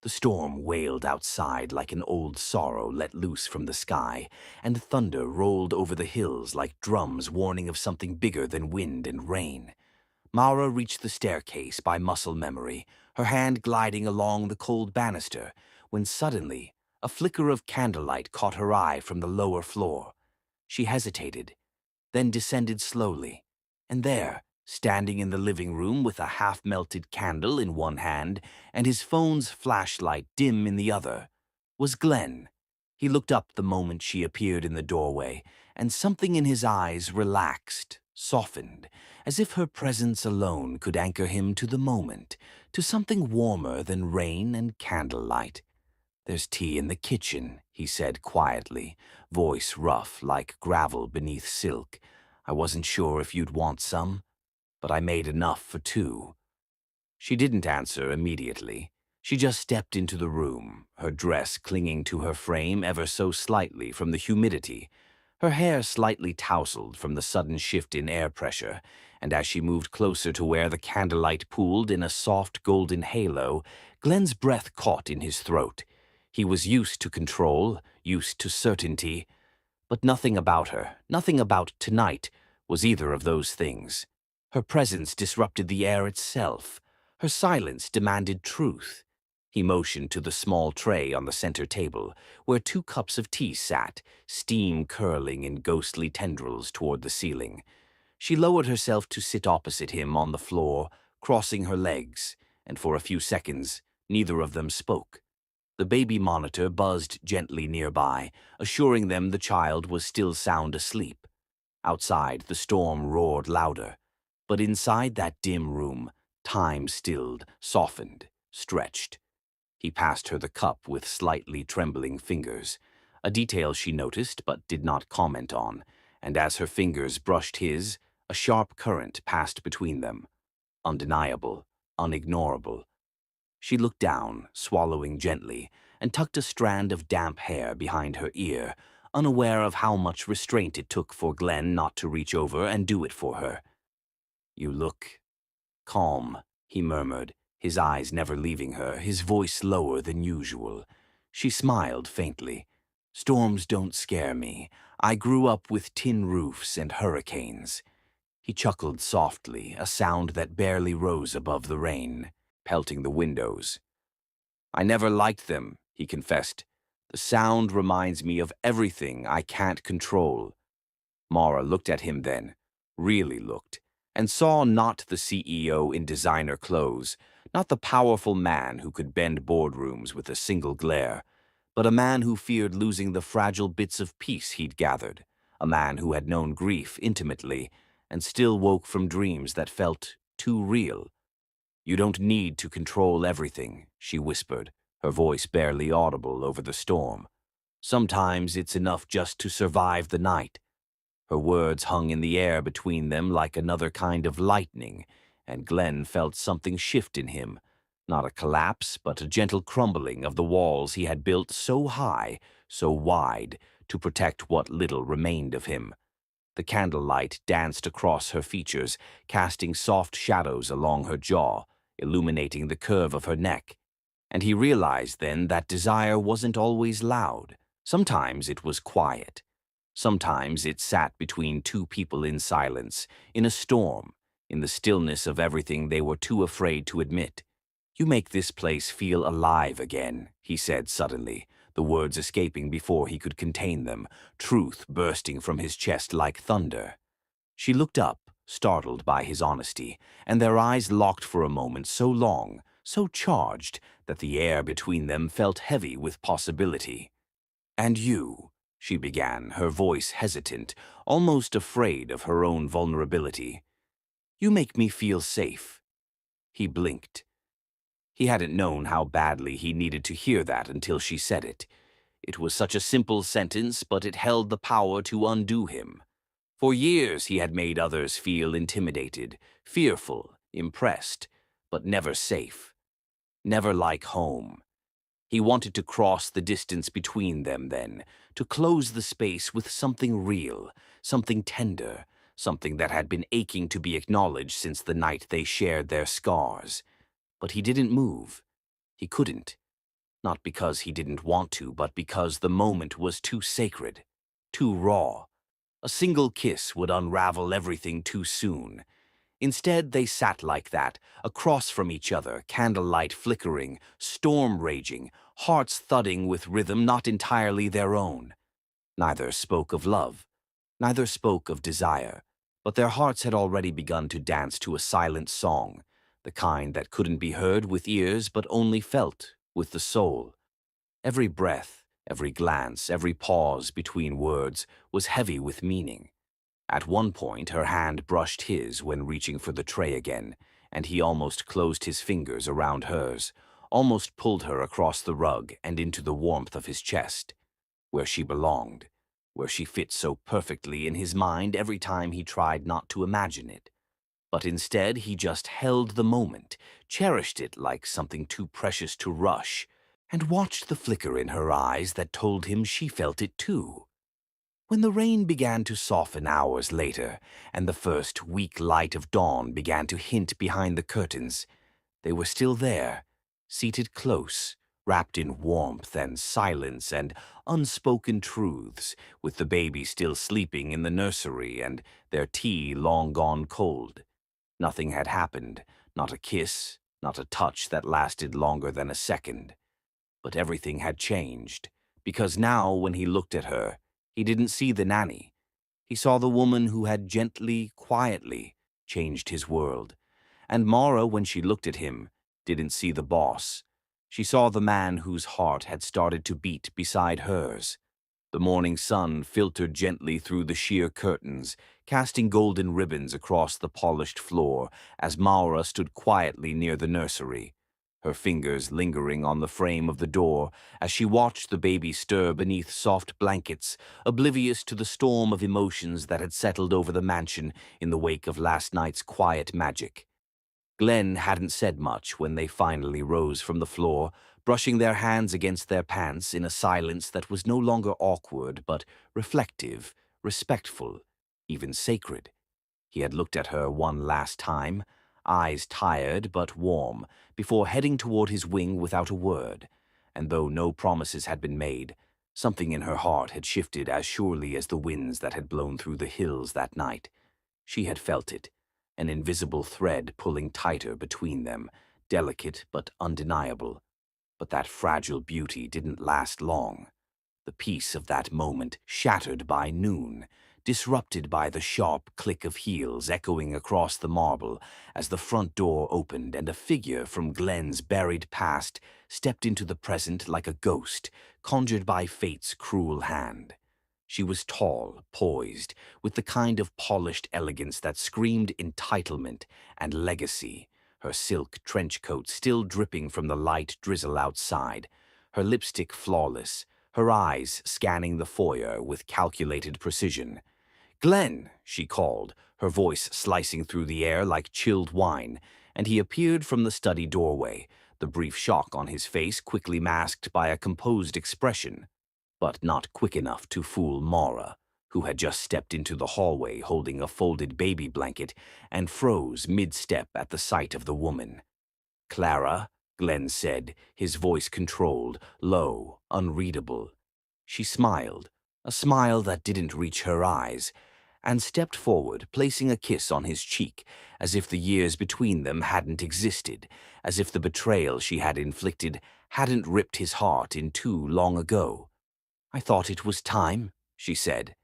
The storm wailed outside like an old sorrow let loose from the sky, and thunder rolled over the hills like drums warning of something bigger than wind and rain. Mara reached the staircase by muscle memory, her hand gliding along the cold banister, when suddenly a flicker of candlelight caught her eye from the lower floor. She hesitated, then descended slowly, and there, standing in the living room with a half-melted candle in one hand and his phone's flashlight dim in the other, was Glenn. He looked up the moment she appeared in the doorway, and something in his eyes relaxed, softened, as if her presence alone could anchor him to the moment, to something warmer than rain and candlelight. "There's tea in the kitchen," he said quietly, voice rough like gravel beneath silk. "I wasn't sure if you'd want some, but I made enough for two." She didn't answer immediately. She just stepped into the room, her dress clinging to her frame ever so slightly from the humidity, her hair slightly tousled from the sudden shift in air pressure, and as she moved closer to where the candlelight pooled in a soft golden halo, Glenn's breath caught in his throat. He was used to control, used to certainty, but nothing about her, nothing about tonight, was either of those things. Her presence disrupted the air itself. Her silence demanded truth. He motioned to the small tray on the center table, where 2 cups of tea sat, steam curling in ghostly tendrils toward the ceiling. She lowered herself to sit opposite him on the floor, crossing her legs, and for a few seconds, neither of them spoke. The baby monitor buzzed gently nearby, assuring them the child was still sound asleep. Outside, the storm roared louder, but inside that dim room, time stilled, softened, stretched. He passed her the cup with slightly trembling fingers, a detail she noticed but did not comment on, and as her fingers brushed his, a sharp current passed between them. Undeniable, unignorable. She looked down, swallowing gently, and tucked a strand of damp hair behind her ear, unaware of how much restraint it took for Glenn not to reach over and do it for her. "You look calm," he murmured, his eyes never leaving her, his voice lower than usual. She smiled faintly. "Storms don't scare me. I grew up with tin roofs and hurricanes." He chuckled softly, a sound that barely rose above the rain, pelting the windows. "I never liked them," he confessed. "The sound reminds me of everything I can't control." Mara looked at him then, really looked, and saw not the CEO in designer clothes, not the powerful man who could bend boardrooms with a single glare, but a man who feared losing the fragile bits of peace he'd gathered, a man who had known grief intimately and still woke from dreams that felt too real. "You don't need to control everything," she whispered, her voice barely audible over the storm. "Sometimes it's enough just to survive the night." Her words hung in the air between them like another kind of lightning, and Glenn felt something shift in him, not a collapse, but a gentle crumbling of the walls he had built so high, so wide, to protect what little remained of him. The candlelight danced across her features, casting soft shadows along her jaw, illuminating the curve of her neck. And he realized then that desire wasn't always loud. Sometimes it was quiet. Sometimes it sat between 2 people in silence, in a storm, in the stillness of everything they were too afraid to admit. "You make this place feel alive again," he said suddenly, the words escaping before he could contain them, truth bursting from his chest like thunder. She looked up, startled by his honesty, and their eyes locked for a moment so long, so charged, that the air between them felt heavy with possibility. "And you," she began, her voice hesitant, almost afraid of her own vulnerability. "You make me feel safe." He blinked. He hadn't known how badly he needed to hear that until she said it. It was such a simple sentence, but it held the power to undo him. For years he had made others feel intimidated, fearful, impressed, but never safe. Never like home. He wanted to cross the distance between them then, to close the space with something real, something tender, something that had been aching to be acknowledged since the night they shared their scars. But he didn't move. He couldn't. Not because he didn't want to, but because the moment was too sacred, too raw. A single kiss would unravel everything too soon. Instead, they sat like that, across from each other, candlelight flickering, storm raging, hearts thudding with rhythm not entirely their own. Neither spoke of love, neither spoke of desire, but their hearts had already begun to dance to a silent song, the kind that couldn't be heard with ears but only felt with the soul. Every breath, every glance, every pause between words was heavy with meaning. At one point, her hand brushed his when reaching for the tray again, and he almost closed his fingers around hers, almost pulled her across the rug and into the warmth of his chest, where she belonged, where she fit so perfectly in his mind every time he tried not to imagine it. But instead, he just held the moment, cherished it like something too precious to rush, and watched the flicker in her eyes that told him she felt it too. When the rain began to soften hours later, and the first weak light of dawn began to hint behind the curtains, they were still there, seated close, wrapped in warmth and silence and unspoken truths, with the baby still sleeping in the nursery and their tea long gone cold. Nothing had happened, not a kiss, not a touch that lasted longer than a second. But everything had changed, because now when he looked at her, he didn't see the nanny. He saw the woman who had gently, quietly changed his world. And Mara, when she looked at him, didn't see the boss. She saw the man whose heart had started to beat beside hers. The morning sun filtered gently through the sheer curtains, casting golden ribbons across the polished floor as Maura stood quietly near the nursery, her fingers lingering on the frame of the door as she watched the baby stir beneath soft blankets, oblivious to the storm of emotions that had settled over the mansion in the wake of last night's quiet magic. Glenn hadn't said much when they finally rose from the floor, brushing their hands against their pants in a silence that was no longer awkward but reflective, respectful, even sacred. He had looked at her one last time, eyes tired but warm, before heading toward his wing without a word, and though no promises had been made, something in her heart had shifted as surely as the winds that had blown through the hills that night. She had felt it, an invisible thread pulling tighter between them, delicate but undeniable. But that fragile beauty didn't last long. The peace of that moment shattered by noon, disrupted by the sharp click of heels echoing across the marble as the front door opened and a figure from Glenn's buried past stepped into the present like a ghost, conjured by fate's cruel hand. She was tall, poised, with the kind of polished elegance that screamed entitlement and legacy, her silk trench coat still dripping from the light drizzle outside, her lipstick flawless, her eyes scanning the foyer with calculated precision. "Glenn," she called, her voice slicing through the air like chilled wine, and he appeared from the study doorway, the brief shock on his face quickly masked by a composed expression, but not quick enough to fool Mara, who had just stepped into the hallway holding a folded baby blanket and froze mid-step at the sight of the woman. "Clara," Glenn said, his voice controlled, low, unreadable. She smiled, a smile that didn't reach her eyes, and stepped forward, placing a kiss on his cheek, as if the years between them hadn't existed, as if the betrayal she had inflicted hadn't ripped his heart in two long ago. "I thought it was time," she said,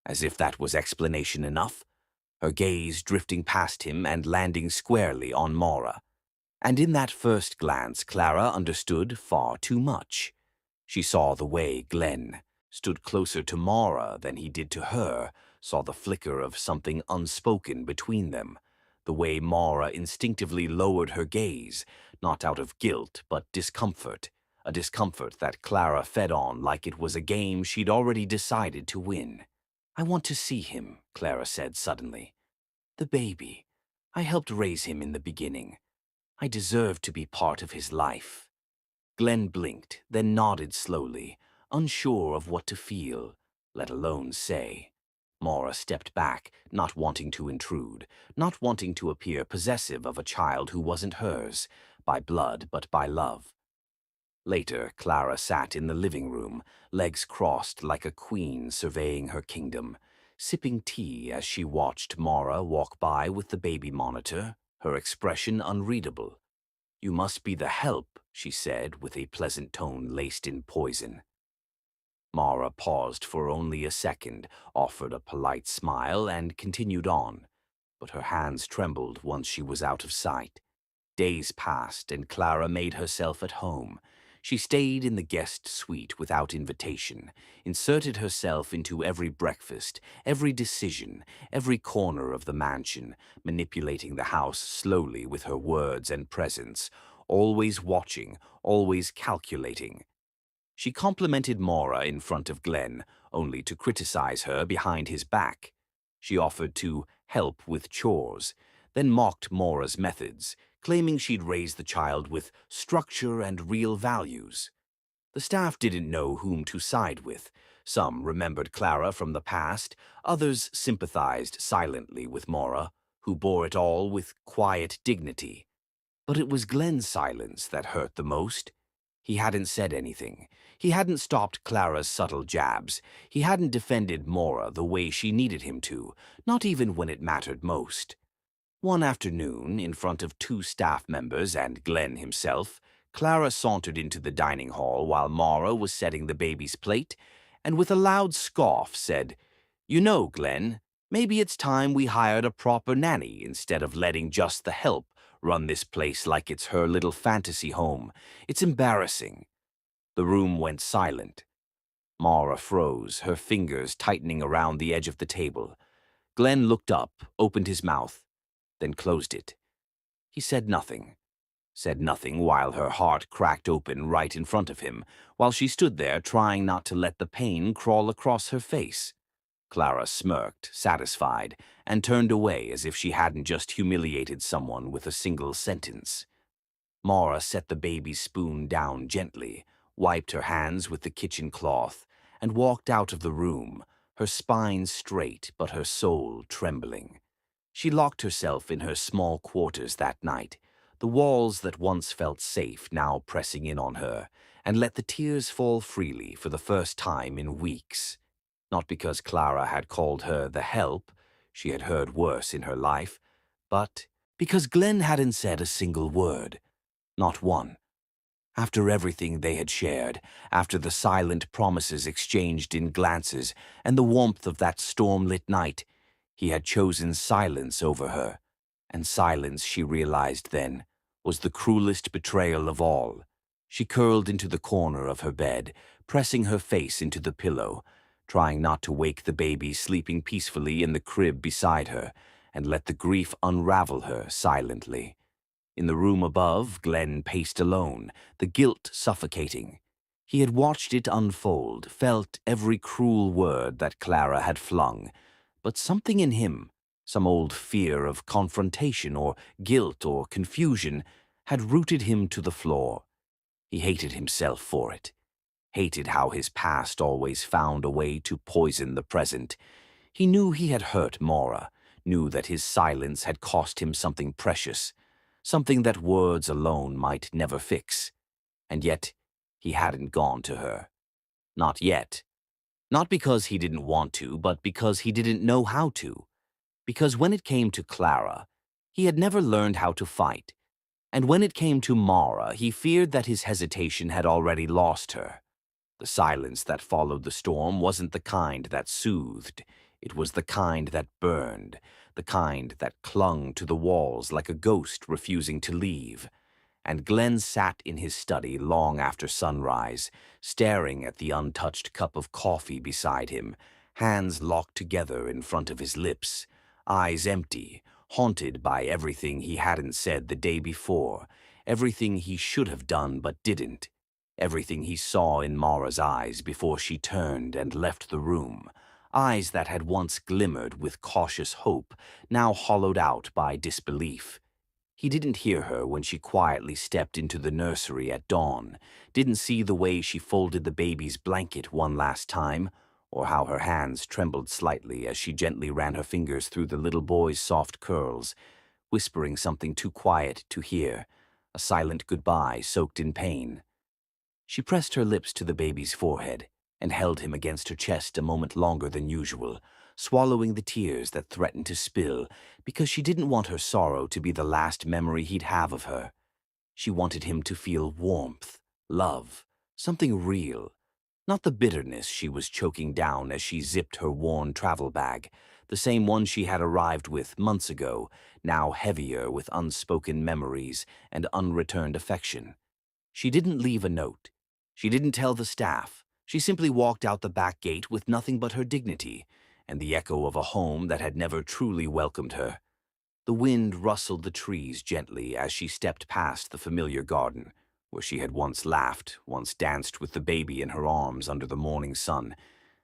as if that was explanation enough. her gaze drifting past him and landing squarely on Maura. And in that first glance, Clara understood far too much. She saw the way Glenn stood closer to Maura than he did to her, saw the flicker of something unspoken between them, the way Maura instinctively lowered her gaze, not out of guilt but discomfort, a discomfort that Clara fed on like it was a game she'd already decided to win. "I want to see him," Clara said suddenly. "The baby. I helped raise him in the beginning. I deserve to be part of his life." Glenn blinked, then nodded slowly, unsure of what to feel, let alone say. Maura stepped back, not wanting to intrude, not wanting to appear possessive of a child who wasn't hers, by blood but by love. Later, Clara sat in the living room, legs crossed like a queen surveying her kingdom, sipping tea as she watched Maura walk by with the baby monitor, her expression unreadable. "You must be the help," she said, with a pleasant tone laced in poison. Maura paused for only a second, offered a polite smile, and continued on, but her hands trembled once she was out of sight. Days passed, and Clara made herself at home. She stayed in the guest suite without invitation, inserted herself into every breakfast, every decision, every corner of the mansion, manipulating the house slowly with her words and presence, always watching, always calculating. She complimented Maura in front of Glenn, only to criticize her behind his back. She offered to help with chores, then mocked Maura's methods, claiming she'd raised the child with structure and real values. The staff didn't know whom to side with. Some remembered Clara from the past, others sympathized silently with Maura, who bore it all with quiet dignity. But it was Glenn's silence that hurt the most. He hadn't said anything. He hadn't stopped Clara's subtle jabs. He hadn't defended Maura the way she needed him to, not even when it mattered most. One afternoon, in front of 2 staff members and Glenn himself, Clara sauntered into the dining hall while Maura was setting the baby's plate, and with a loud scoff said, "You know, Glenn, maybe it's time we hired a proper nanny instead of letting just the help run this place like it's her little fantasy home. It's embarrassing." The room went silent. Maura froze, her fingers tightening around the edge of the table. Glenn looked up, opened his mouth, then closed it. He said nothing while her heart cracked open right in front of him, while she stood there trying not to let the pain crawl across her face. Clara smirked, satisfied, and turned away as if she hadn't just humiliated someone with a single sentence. Maura set the baby's spoon down gently, wiped her hands with the kitchen cloth, and walked out of the room, her spine straight but her soul trembling. She locked herself in her small quarters that night, the walls that once felt safe now pressing in on her, and let the tears fall freely for the first time in weeks. Not because Clara had called her the help, she had heard worse in her life, but because Glenn hadn't said a single word, not one. After everything they had shared, after the silent promises exchanged in glances and the warmth of that storm-lit night, he had chosen silence over her, and silence, she realized then, was the cruelest betrayal of all. She curled into the corner of her bed, pressing her face into the pillow, trying not to wake the baby sleeping peacefully in the crib beside her, and let the grief unravel her silently. In the room above, Glenn paced alone, the guilt suffocating. He had watched it unfold, felt every cruel word that Clara had flung, but something in him, some old fear of confrontation or guilt or confusion, had rooted him to the floor. He hated himself for it, hated how his past always found a way to poison the present. He knew he had hurt Maura, knew that his silence had cost him something precious, something that words alone might never fix. And yet, he hadn't gone to her. Not yet. Not because he didn't want to, but because he didn't know how to. Because when it came to Clara, he had never learned how to fight. And when it came to Maura, he feared that his hesitation had already lost her. The silence that followed the storm wasn't the kind that soothed. It was the kind that burned, the kind that clung to the walls like a ghost refusing to leave. And Glenn sat in his study long after sunrise, staring at the untouched cup of coffee beside him, hands locked together in front of his lips, eyes empty, haunted by everything he hadn't said the day before, everything he should have done but didn't, everything he saw in Mara's eyes before she turned and left the room, eyes that had once glimmered with cautious hope, now hollowed out by disbelief. He didn't hear her when she quietly stepped into the nursery at dawn, didn't see the way she folded the baby's blanket one last time, or how her hands trembled slightly as she gently ran her fingers through the little boy's soft curls, whispering something too quiet to hear, a silent goodbye soaked in pain. She pressed her lips to the baby's forehead and held him against her chest a moment longer than usual, swallowing the tears that threatened to spill, because she didn't want her sorrow to be the last memory he'd have of her. She wanted him to feel warmth, love, something real, not the bitterness she was choking down as she zipped her worn travel bag, the same one she had arrived with months ago, now heavier with unspoken memories and unreturned affection. She didn't leave a note. She didn't tell the staff. She simply walked out the back gate with nothing but her dignity and the echo of a home that had never truly welcomed her. The wind rustled the trees gently as she stepped past the familiar garden, where she had once laughed, once danced with the baby in her arms under the morning sun.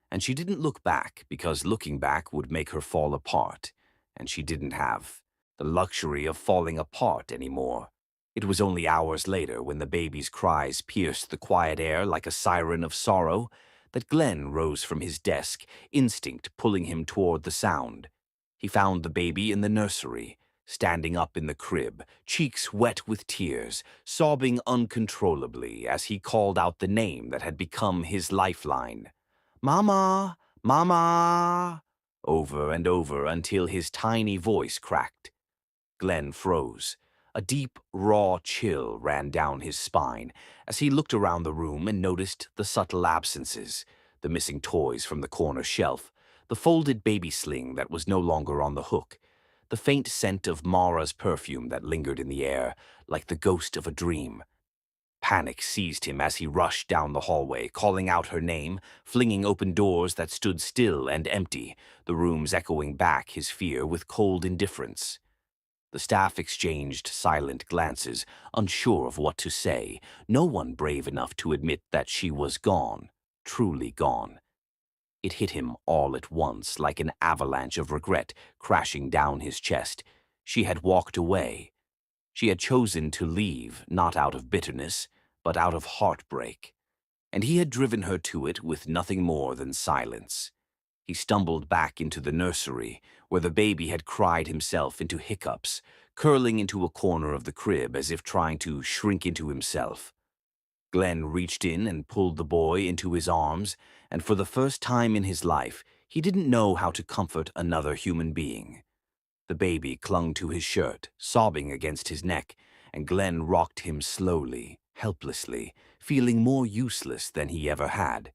And she didn't look back, because looking back would make her fall apart, and she didn't have the luxury of falling apart anymore. It was only hours later, when the baby's cries pierced the quiet air like a siren of sorrow, that Glenn rose from his desk, instinct pulling him toward the sound. He found the baby in the nursery, standing up in the crib, cheeks wet with tears, sobbing uncontrollably as he called out the name that had become his lifeline. "Mama! Mama!" over and over until his tiny voice cracked. Glenn froze. A deep, raw chill ran down his spine as he looked around the room and noticed the subtle absences, the missing toys from the corner shelf, the folded baby sling that was no longer on the hook, the faint scent of Mara's perfume that lingered in the air like the ghost of a dream. Panic seized him as he rushed down the hallway, calling out her name, flinging open doors that stood still and empty, the rooms echoing back his fear with cold indifference. The staff exchanged silent glances, unsure of what to say, no one brave enough to admit that she was gone, truly gone. It hit him all at once, like an avalanche of regret crashing down his chest. She had walked away. She had chosen to leave, not out of bitterness, but out of heartbreak. And he had driven her to it with nothing more than silence. He stumbled back into the nursery, where the baby had cried himself into hiccups, curling into a corner of the crib as if trying to shrink into himself. Glenn reached in and pulled the boy into his arms, and for the first time in his life, he didn't know how to comfort another human being. The baby clung to his shirt, sobbing against his neck, and Glenn rocked him slowly, helplessly, feeling more useless than he ever had.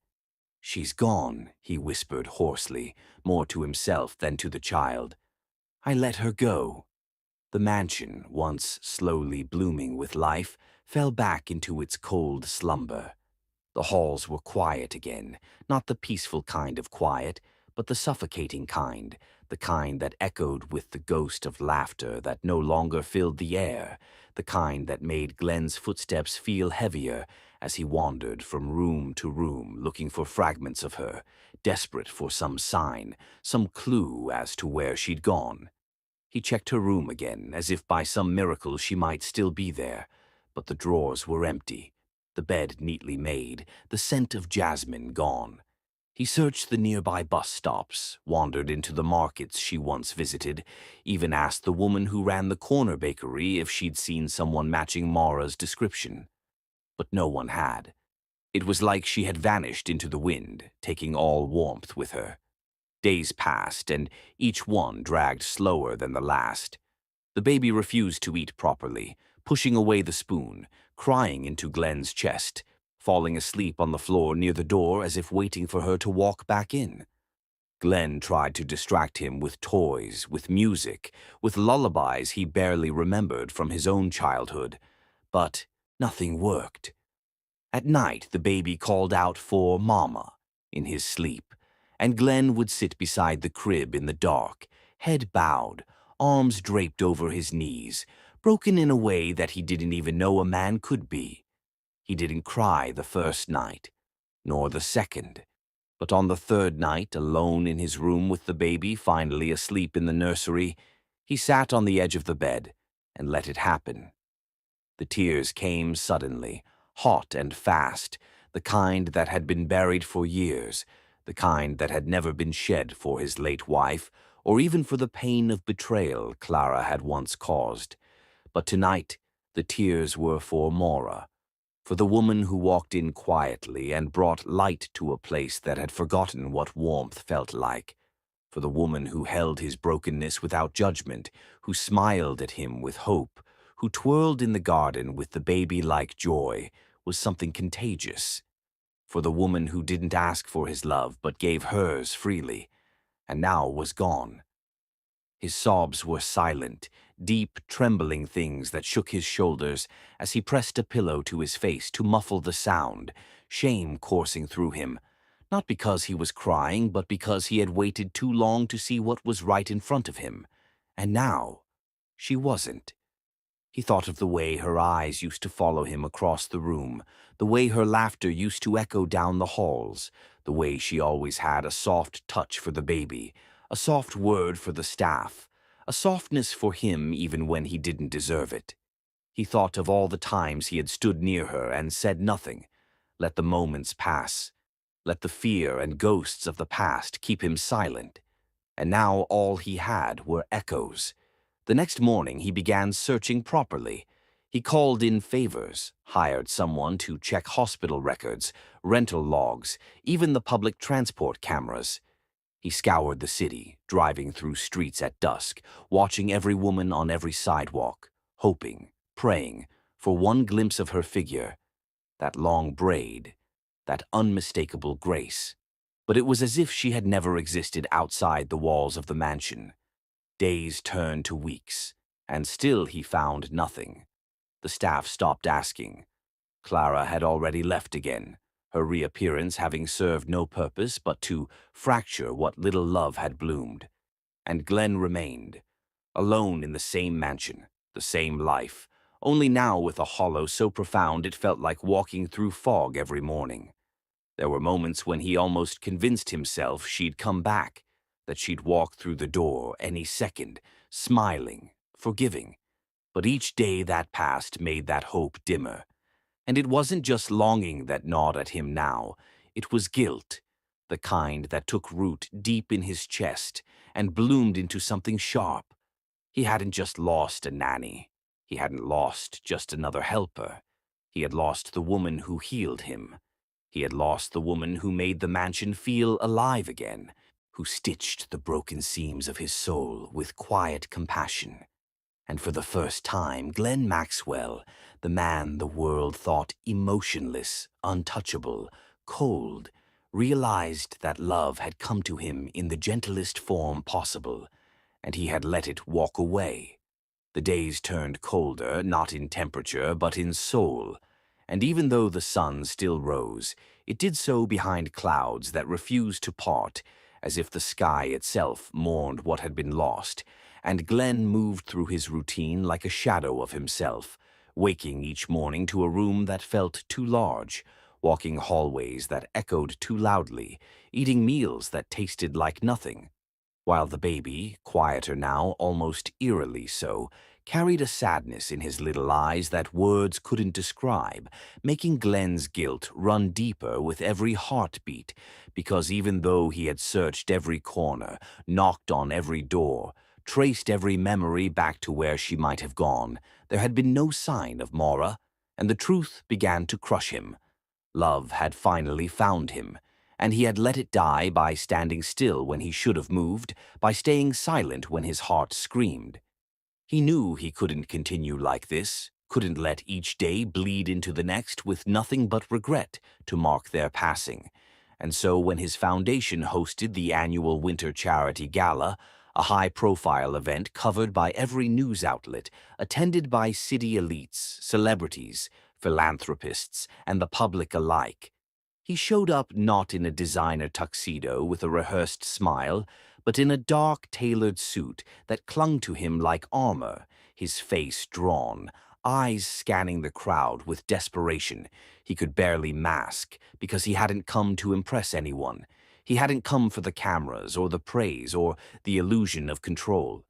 "She's gone," he whispered hoarsely, more to himself than to the child. "I let her go." The mansion, once slowly blooming with life, fell back into its cold slumber. The halls were quiet again, not the peaceful kind of quiet, but the suffocating kind, the kind that echoed with the ghost of laughter that no longer filled the air, the kind that made Glenn's footsteps feel heavier as he wandered from room to room looking for fragments of her, desperate for some sign, some clue as to where she'd gone. He checked her room again, as if by some miracle she might still be there, but the drawers were empty, the bed neatly made, the scent of jasmine gone. He searched the nearby bus stops, wandered into the markets she once visited, even asked the woman who ran the corner bakery if she'd seen someone matching Mara's description. But no one had. It was like she had vanished into the wind, taking all warmth with her. Days passed, and each one dragged slower than the last. The baby refused to eat properly, pushing away the spoon, crying into Glenn's chest, falling asleep on the floor near the door as if waiting for her to walk back in. Glenn tried to distract him with toys, with music, with lullabies he barely remembered from his own childhood, but nothing worked. At night, the baby called out for Mama in his sleep, and Glenn would sit beside the crib in the dark, head bowed, arms draped over his knees, broken in a way that he didn't even know a man could be. He didn't cry the first night, nor the second. But on the third night, alone in his room with the baby finally asleep in the nursery, he sat on the edge of the bed and let it happen. The tears came suddenly, hot and fast, the kind that had been buried for years, the kind that had never been shed for his late wife, or even for the pain of betrayal Clara had once caused. But tonight, the tears were for Maura, for the woman who walked in quietly and brought light to a place that had forgotten what warmth felt like, for the woman who held his brokenness without judgment, who smiled at him with hope, who twirled in the garden with the baby-like joy, was something contagious, for the woman who didn't ask for his love but gave hers freely, and now was gone. His sobs were silent, deep, trembling things that shook his shoulders as he pressed a pillow to his face to muffle the sound, shame coursing through him, not because he was crying, but because he had waited too long to see what was right in front of him. And now, she wasn't. He thought of the way her eyes used to follow him across the room, the way her laughter used to echo down the halls, the way she always had a soft touch for the baby, a soft word for the staff, a softness for him even when he didn't deserve it. He thought of all the times he had stood near her and said nothing, let the moments pass, let the fear and ghosts of the past keep him silent. And now all he had were echoes. The next morning he began searching properly. He called in favors, hired someone to check hospital records, rental logs, even the public transport cameras. He scoured the city, driving through streets at dusk, watching every woman on every sidewalk, hoping, praying, for one glimpse of her figure, that long braid, that unmistakable grace. But it was as if she had never existed outside the walls of the mansion. Days turned to weeks, and still he found nothing. The staff stopped asking. Clara had already left again, her reappearance having served no purpose but to fracture what little love had bloomed. And Glenn remained, alone in the same mansion, the same life, only now with a hollow so profound it felt like walking through fog every morning. There were moments when he almost convinced himself she'd come back, that she'd walk through the door any second, smiling, forgiving. But each day that passed made that hope dimmer. And it wasn't just longing that gnawed at him now, it was guilt, the kind that took root deep in his chest and bloomed into something sharp. He hadn't just lost a nanny. He hadn't lost just another helper. He had lost the woman who healed him. He had lost the woman who made the mansion feel alive again, who stitched the broken seams of his soul with quiet compassion. And for the first time, Glenn Maxwell, the man the world thought emotionless, untouchable, cold, realized that love had come to him in the gentlest form possible, and he had let it walk away. The days turned colder, not in temperature, but in soul, and even though the sun still rose, it did so behind clouds that refused to part, as if the sky itself mourned what had been lost, and Glenn moved through his routine like a shadow of himself, waking each morning to a room that felt too large, walking hallways that echoed too loudly, eating meals that tasted like nothing, while the baby, quieter now, almost eerily so, carried a sadness in his little eyes that words couldn't describe, making Glenn's guilt run deeper with every heartbeat, because even though he had searched every corner, knocked on every door, traced every memory back to where she might have gone, there had been no sign of Maura, and the truth began to crush him. Love had finally found him, and he had let it die by standing still when he should have moved, by staying silent when his heart screamed. He knew he couldn't continue like this, couldn't let each day bleed into the next with nothing but regret to mark their passing, And so when his foundation hosted the annual Winter Charity Gala, a high-profile event covered by every news outlet, attended by city elites, celebrities, philanthropists, and the public alike, he showed up not in a designer tuxedo with a rehearsed smile, but in a dark, tailored suit that clung to him like armor, his face drawn, eyes scanning the crowd with desperation he could barely mask because he hadn't come to impress anyone. He hadn't come for the cameras or the praise or the illusion of control.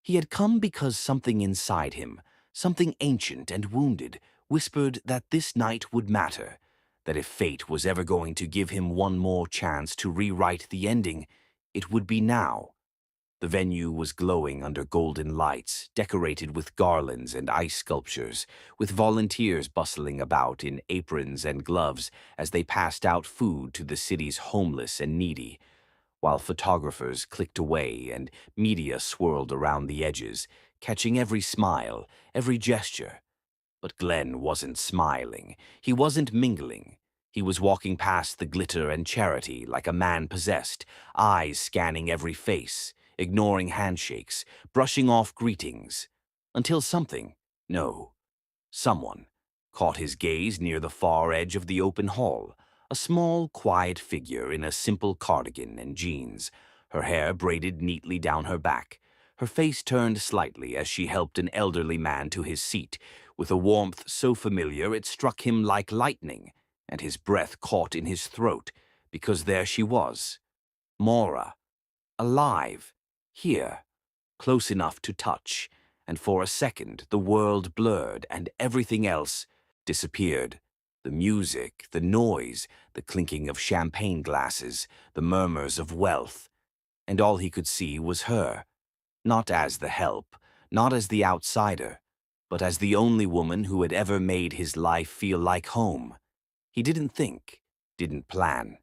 He had come because something inside him, something ancient and wounded, whispered that this night would matter, that if fate was ever going to give him one more chance to rewrite the ending, it would be now. The venue was glowing under golden lights, decorated with garlands and ice sculptures, with volunteers bustling about in aprons and gloves as they passed out food to the city's homeless and needy, while photographers clicked away and media swirled around the edges, catching every smile, every gesture. But Glenn wasn't smiling. He wasn't mingling. He was walking past the glitter and charity like a man possessed, eyes scanning every face, ignoring handshakes, brushing off greetings, until something, no, someone, caught his gaze near the far edge of the open hall, a small, quiet figure in a simple cardigan and jeans, her hair braided neatly down her back, her face turned slightly as she helped an elderly man to his seat, with a warmth so familiar it struck him like lightning, and his breath caught in his throat, because there she was, Maura, alive, here, close enough to touch, and for a second the world blurred and everything else disappeared. The music, the noise, the clinking of champagne glasses, the murmurs of wealth, and all he could see was her, not as the help, not as the outsider, but as the only woman who had ever made his life feel like home. He didn't think, didn't plan.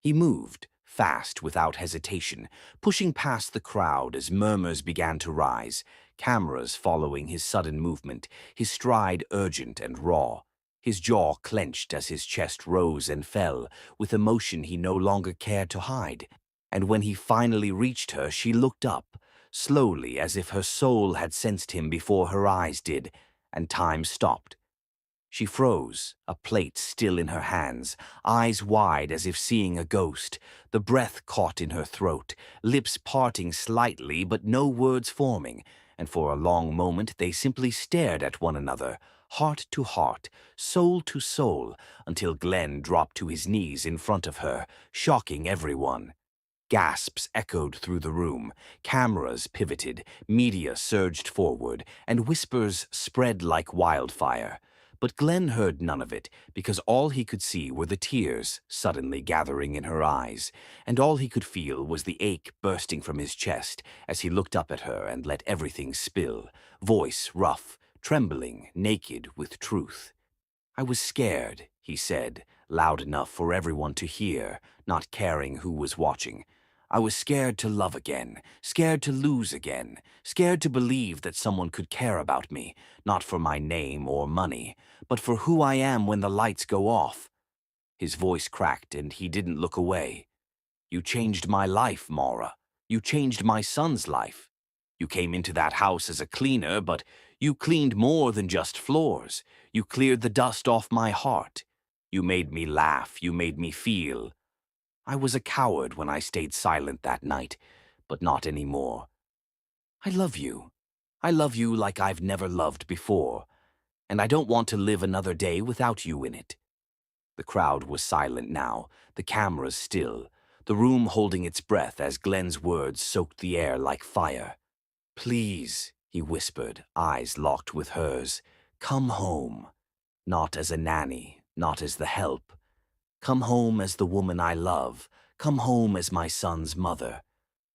He moved, fast, without hesitation, pushing past the crowd as murmurs began to rise, cameras following his sudden movement, his stride urgent and raw, his jaw clenched as his chest rose and fell, with emotion he no longer cared to hide. And when he finally reached her, she looked up, slowly as if her soul had sensed him before her eyes did, and time stopped. She froze, a plate still in her hands, eyes wide as if seeing a ghost, the breath caught in her throat, lips parting slightly but no words forming, and for a long moment they simply stared at one another, heart to heart, soul to soul, until Glenn dropped to his knees in front of her, shocking everyone. Gasps echoed through the room, cameras pivoted, media surged forward, and whispers spread like wildfire. But Glenn heard none of it, because all he could see were the tears suddenly gathering in her eyes, and all he could feel was the ache bursting from his chest as he looked up at her and let everything spill, voice rough, trembling, naked with truth. "I was scared," he said, loud enough for everyone to hear, not caring who was watching. "I was scared to love again, scared to lose again, scared to believe that someone could care about me, not for my name or money, but for who I am when the lights go off." His voice cracked and he didn't look away. "You changed my life, Maura. You changed my son's life. You came into that house as a cleaner, but you cleaned more than just floors. You cleared the dust off my heart. You made me laugh. You made me feel. I was a coward when I stayed silent that night, but not anymore. I love you. I love you like I've never loved before, and I don't want to live another day without you in it." The crowd was silent now, the cameras still, the room holding its breath as Glenn's words soaked the air like fire. "Please," he whispered, eyes locked with hers, "come home. Not as a nanny, not as the help. Come home as the woman I love. Come home as my son's mother.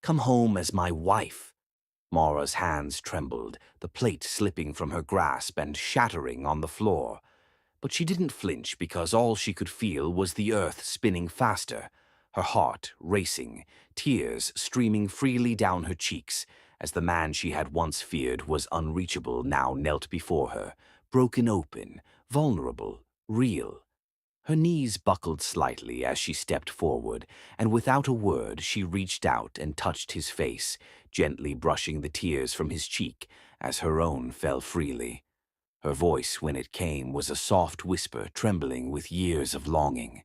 Come home as my wife." Maura's hands trembled, the plate slipping from her grasp and shattering on the floor. But she didn't flinch because all she could feel was the earth spinning faster, her heart racing, tears streaming freely down her cheeks, as the man she had once feared was unreachable now knelt before her, broken open, vulnerable, real. Her knees buckled slightly as she stepped forward, and without a word she reached out and touched his face, gently brushing the tears from his cheek as her own fell freely. Her voice, when it came, was a soft whisper trembling with years of longing.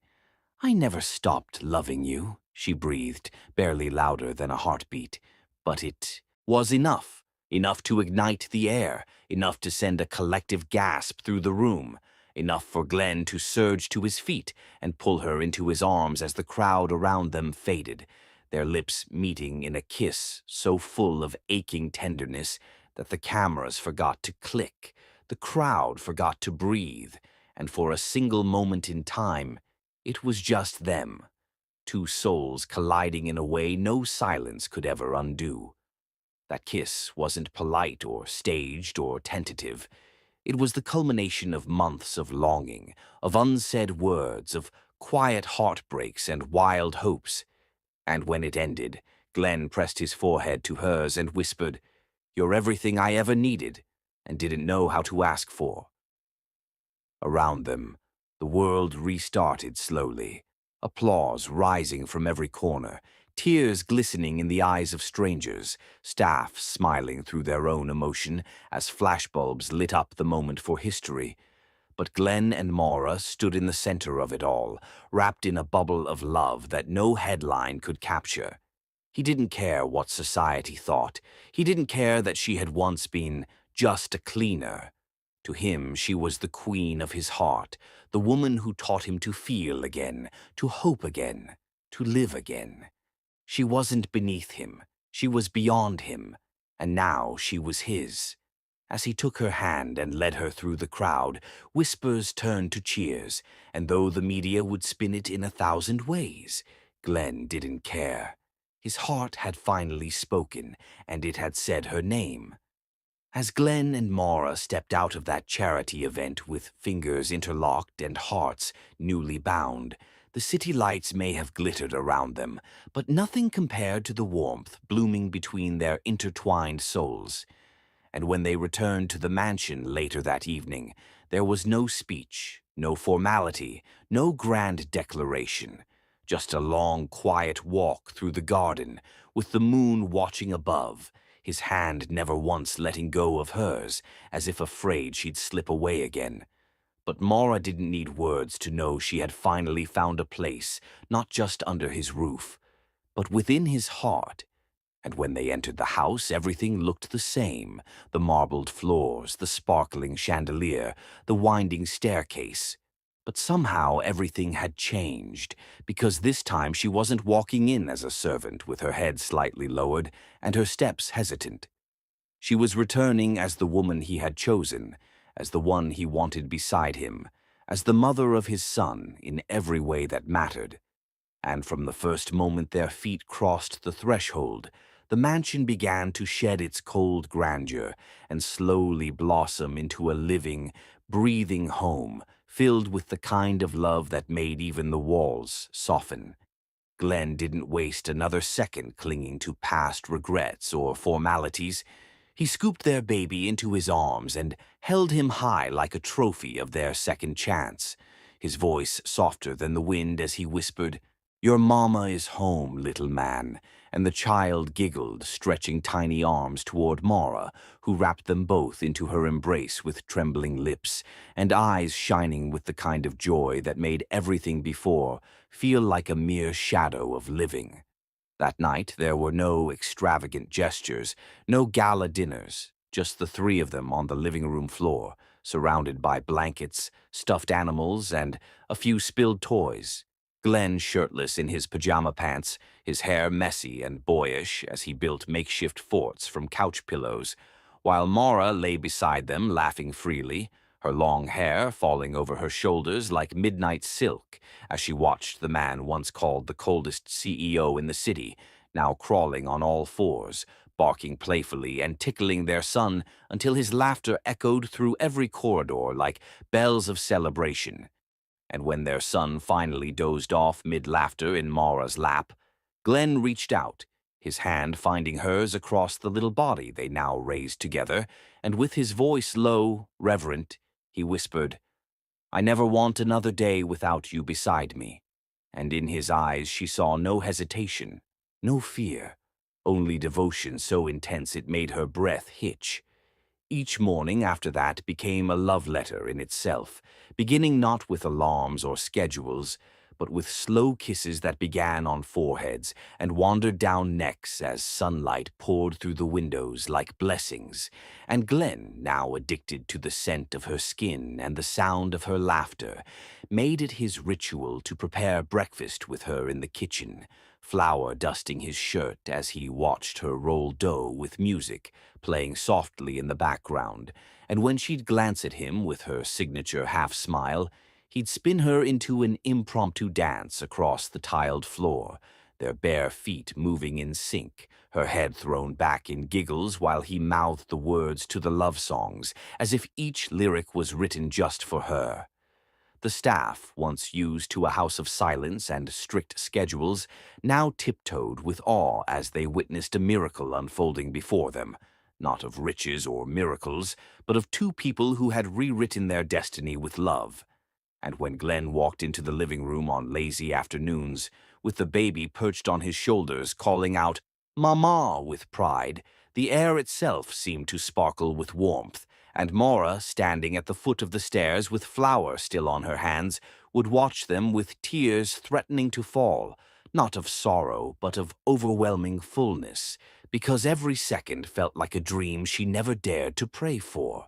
"I never stopped loving you," she breathed, barely louder than a heartbeat. But it was enough. Enough to ignite the air, enough to send a collective gasp through the room, enough for Glenn to surge to his feet and pull her into his arms as the crowd around them faded, their lips meeting in a kiss so full of aching tenderness that the cameras forgot to click, the crowd forgot to breathe, and for a single moment in time, it was just them, two souls colliding in a way no silence could ever undo. That kiss wasn't polite or staged or tentative. It was the culmination of months of longing, of unsaid words, of quiet heartbreaks and wild hopes. And when it ended, Glenn pressed his forehead to hers and whispered, "You're everything I ever needed and didn't know how to ask for." Around them, the world restarted slowly, applause rising from every corner, tears glistening in the eyes of strangers, staff smiling through their own emotion as flashbulbs lit up the moment for history. But Glenn and Maura stood in the center of it all, wrapped in a bubble of love that no headline could capture. He didn't care what society thought. He didn't care that she had once been just a cleaner. To him, she was the queen of his heart, the woman who taught him to feel again, to hope again, to live again. She wasn't beneath him. She was beyond him, and now she was his. As he took her hand and led her through the crowd, whispers turned to cheers, and though the media would spin it in 1,000 ways, Glenn didn't care. His heart had finally spoken, and it had said her name. As Glenn and Maura stepped out of that charity event with fingers interlocked and hearts newly bound, the city lights may have glittered around them, but nothing compared to the warmth blooming between their intertwined souls. And when they returned to the mansion later that evening, there was no speech, no formality, no grand declaration, just a long, quiet walk through the garden, with the moon watching above, his hand never once letting go of hers, as if afraid she'd slip away again. But Maura didn't need words to know she had finally found a place, not just under his roof, but within his heart. And when they entered the house, everything looked the same, the marbled floors, the sparkling chandelier, the winding staircase. But somehow everything had changed, because this time she wasn't walking in as a servant with her head slightly lowered and her steps hesitant. She was returning as the woman he had chosen, as the one he wanted beside him, as the mother of his son in every way that mattered. And from the first moment their feet crossed the threshold, the mansion began to shed its cold grandeur and slowly blossom into a living, breathing home filled with the kind of love that made even the walls soften. Glenn didn't waste another second clinging to past regrets or formalities. He scooped their baby into his arms and held him high like a trophy of their second chance, his voice softer than the wind as he whispered, "Your mama is home, little man," and the child giggled, stretching tiny arms toward Maura, who wrapped them both into her embrace with trembling lips and eyes shining with the kind of joy that made everything before feel like a mere shadow of living. That night there were no extravagant gestures, no gala dinners, just the three of them on the living room floor, surrounded by blankets, stuffed animals, and a few spilled toys. Glenn shirtless in his pajama pants, his hair messy and boyish as he built makeshift forts from couch pillows, while Maura lay beside them laughing freely, her long hair falling over her shoulders like midnight silk as she watched the man once called the coldest CEO in the city, now crawling on all fours, barking playfully and tickling their son until his laughter echoed through every corridor like bells of celebration. And when their son finally dozed off mid-laughter in Maura's lap, Glenn reached out, his hand finding hers across the little body they now raised together, and with his voice low, reverent, he whispered, I never want another day without you beside me. And in his eyes she saw no hesitation, no fear, only devotion so intense it made her breath hitch. Each morning after that became a love letter in itself, beginning not with alarms or schedules, but with slow kisses that began on foreheads and wandered down necks as sunlight poured through the windows like blessings, and Glenn, now addicted to the scent of her skin and the sound of her laughter, made it his ritual to prepare breakfast with her in the kitchen, flour dusting his shirt as he watched her roll dough with music playing softly in the background, and when she'd glance at him with her signature half-smile, he'd spin her into an impromptu dance across the tiled floor, their bare feet moving in sync, her head thrown back in giggles while he mouthed the words to the love songs, as if each lyric was written just for her. The staff, once used to a house of silence and strict schedules, now tiptoed with awe as they witnessed a miracle unfolding before them, not of riches or miracles, but of two people who had rewritten their destiny with love. And when Glenn walked into the living room on lazy afternoons, with the baby perched on his shoulders calling out, "Mama," with pride, the air itself seemed to sparkle with warmth, and Maura, standing at the foot of the stairs with flour still on her hands, would watch them with tears threatening to fall, not of sorrow, but of overwhelming fullness, because every second felt like a dream she never dared to pray for.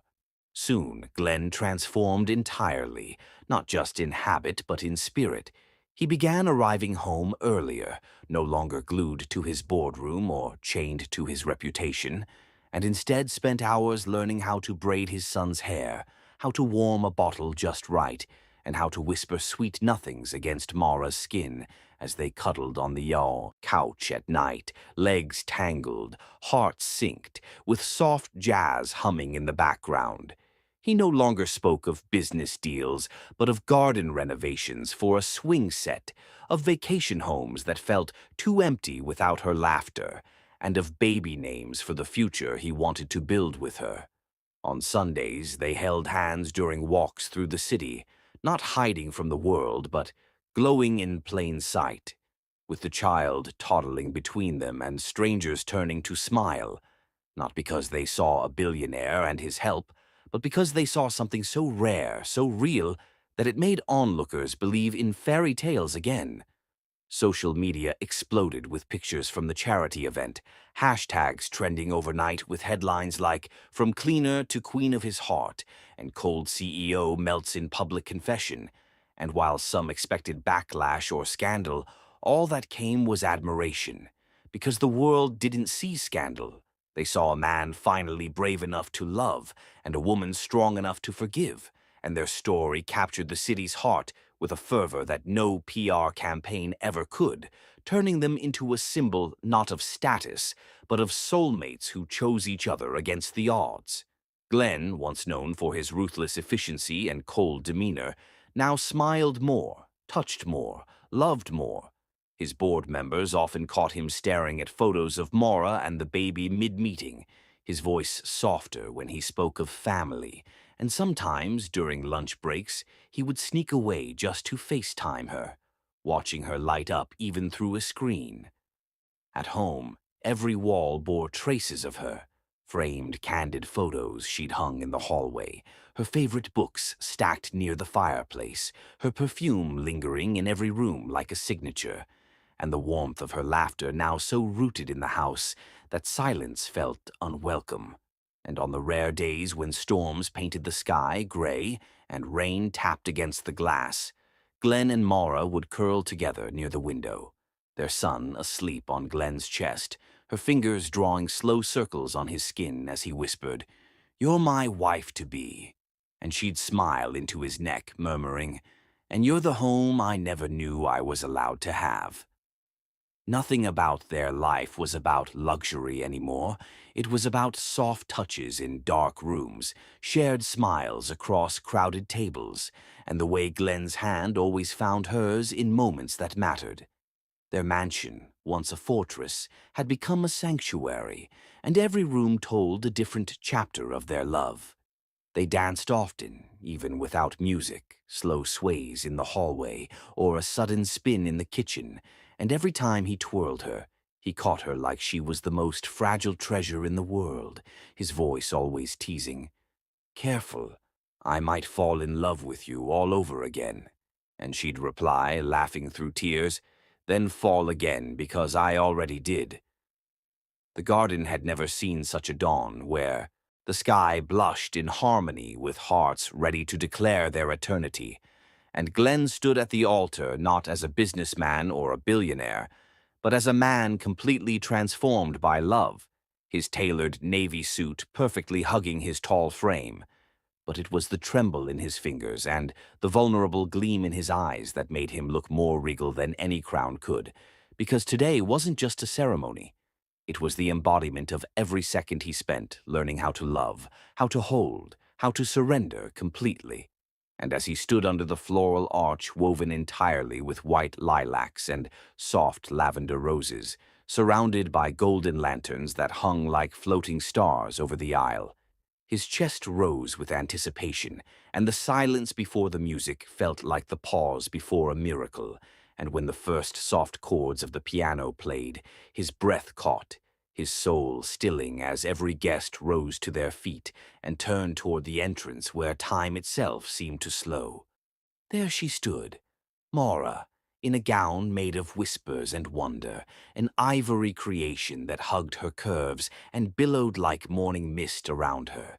Soon, Glenn transformed entirely, not just in habit but in spirit. He began arriving home earlier, no longer glued to his boardroom or chained to his reputation, and instead spent hours learning how to braid his son's hair, how to warm a bottle just right, and how to whisper sweet nothings against Mara's skin as they cuddled on the yawl couch at night, legs tangled, hearts synced, with soft jazz humming in the background. He no longer spoke of business deals, but of garden renovations for a swing set, of vacation homes that felt too empty without her laughter, and of baby names for the future he wanted to build with her. On Sundays, they held hands during walks through the city, not hiding from the world, but glowing in plain sight, with the child toddling between them and strangers turning to smile, not because they saw a billionaire and his help, but because they saw something so rare, so real, that it made onlookers believe in fairy tales again. Social media exploded with pictures from the charity event, hashtags trending overnight with headlines like "From Cleaner to Queen of His Heart" and "Cold CEO Melts in Public Confession." And while some expected backlash or scandal, all that came was admiration. Because the world didn't see scandal. They saw a man finally brave enough to love and a woman strong enough to forgive, and their story captured the city's heart with a fervor that no PR campaign ever could, turning them into a symbol not of status, but of soulmates who chose each other against the odds. Glenn, once known for his ruthless efficiency and cold demeanor, now smiled more, touched more, loved more. His board members often caught him staring at photos of Maura and the baby mid-meeting, his voice softer when he spoke of family, and sometimes, during lunch breaks, he would sneak away just to FaceTime her, watching her light up even through a screen. At home, every wall bore traces of her, framed candid photos she'd hung in the hallway, her favorite books stacked near the fireplace, her perfume lingering in every room like a signature, and the warmth of her laughter now so rooted in the house that silence felt unwelcome. And on the rare days when storms painted the sky gray and rain tapped against the glass, Glenn and Maura would curl together near the window, their son asleep on Glenn's chest, her fingers drawing slow circles on his skin as he whispered, "You're my wife-to-be." And she'd smile into his neck, murmuring, "And you're the home I never knew I was allowed to have." Nothing about their life was about luxury anymore. It was about soft touches in dark rooms, shared smiles across crowded tables, and the way Glenn's hand always found hers in moments that mattered. Their mansion, once a fortress, had become a sanctuary, and every room told a different chapter of their love. They danced often, even without music, slow sways in the hallway or a sudden spin in the kitchen, and every time he twirled her, he caught her like she was the most fragile treasure in the world, his voice always teasing, "Careful, I might fall in love with you all over again." And she'd reply, laughing through tears, "Then fall again, because I already did." The garden had never seen such a dawn where the sky blushed in harmony with hearts ready to declare their eternity, and Glenn stood at the altar not as a businessman or a billionaire, but as a man completely transformed by love, his tailored navy suit perfectly hugging his tall frame. But it was the tremble in his fingers and the vulnerable gleam in his eyes that made him look more regal than any crown could, because today wasn't just a ceremony. It was the embodiment of every second he spent learning how to love, how to hold, how to surrender completely. And as he stood under the floral arch woven entirely with white lilacs and soft lavender roses, surrounded by golden lanterns that hung like floating stars over the aisle, his chest rose with anticipation, and the silence before the music felt like the pause before a miracle. And when the first soft chords of the piano played, his breath caught, his soul stilling as every guest rose to their feet and turned toward the entrance where time itself seemed to slow. There she stood, Mara, in a gown made of whispers and wonder, an ivory creation that hugged her curves and billowed like morning mist around her,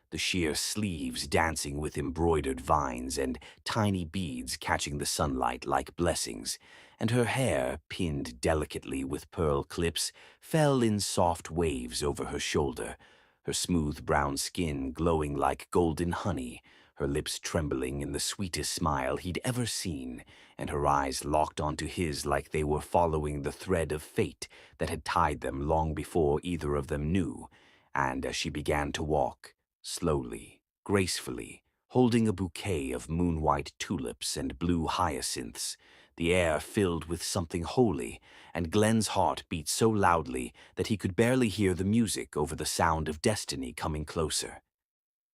the sheer sleeves dancing with embroidered vines and tiny beads catching the sunlight like blessings, and her hair, pinned delicately with pearl clips, fell in soft waves over her shoulder, her smooth brown skin glowing like golden honey, her lips trembling in the sweetest smile he'd ever seen, and her eyes locked onto his like they were following the thread of fate that had tied them long before either of them knew. And as she began to walk, slowly, gracefully, holding a bouquet of moon-white tulips and blue hyacinths, the air filled with something holy, and Glenn's heart beat so loudly that he could barely hear the music over the sound of destiny coming closer.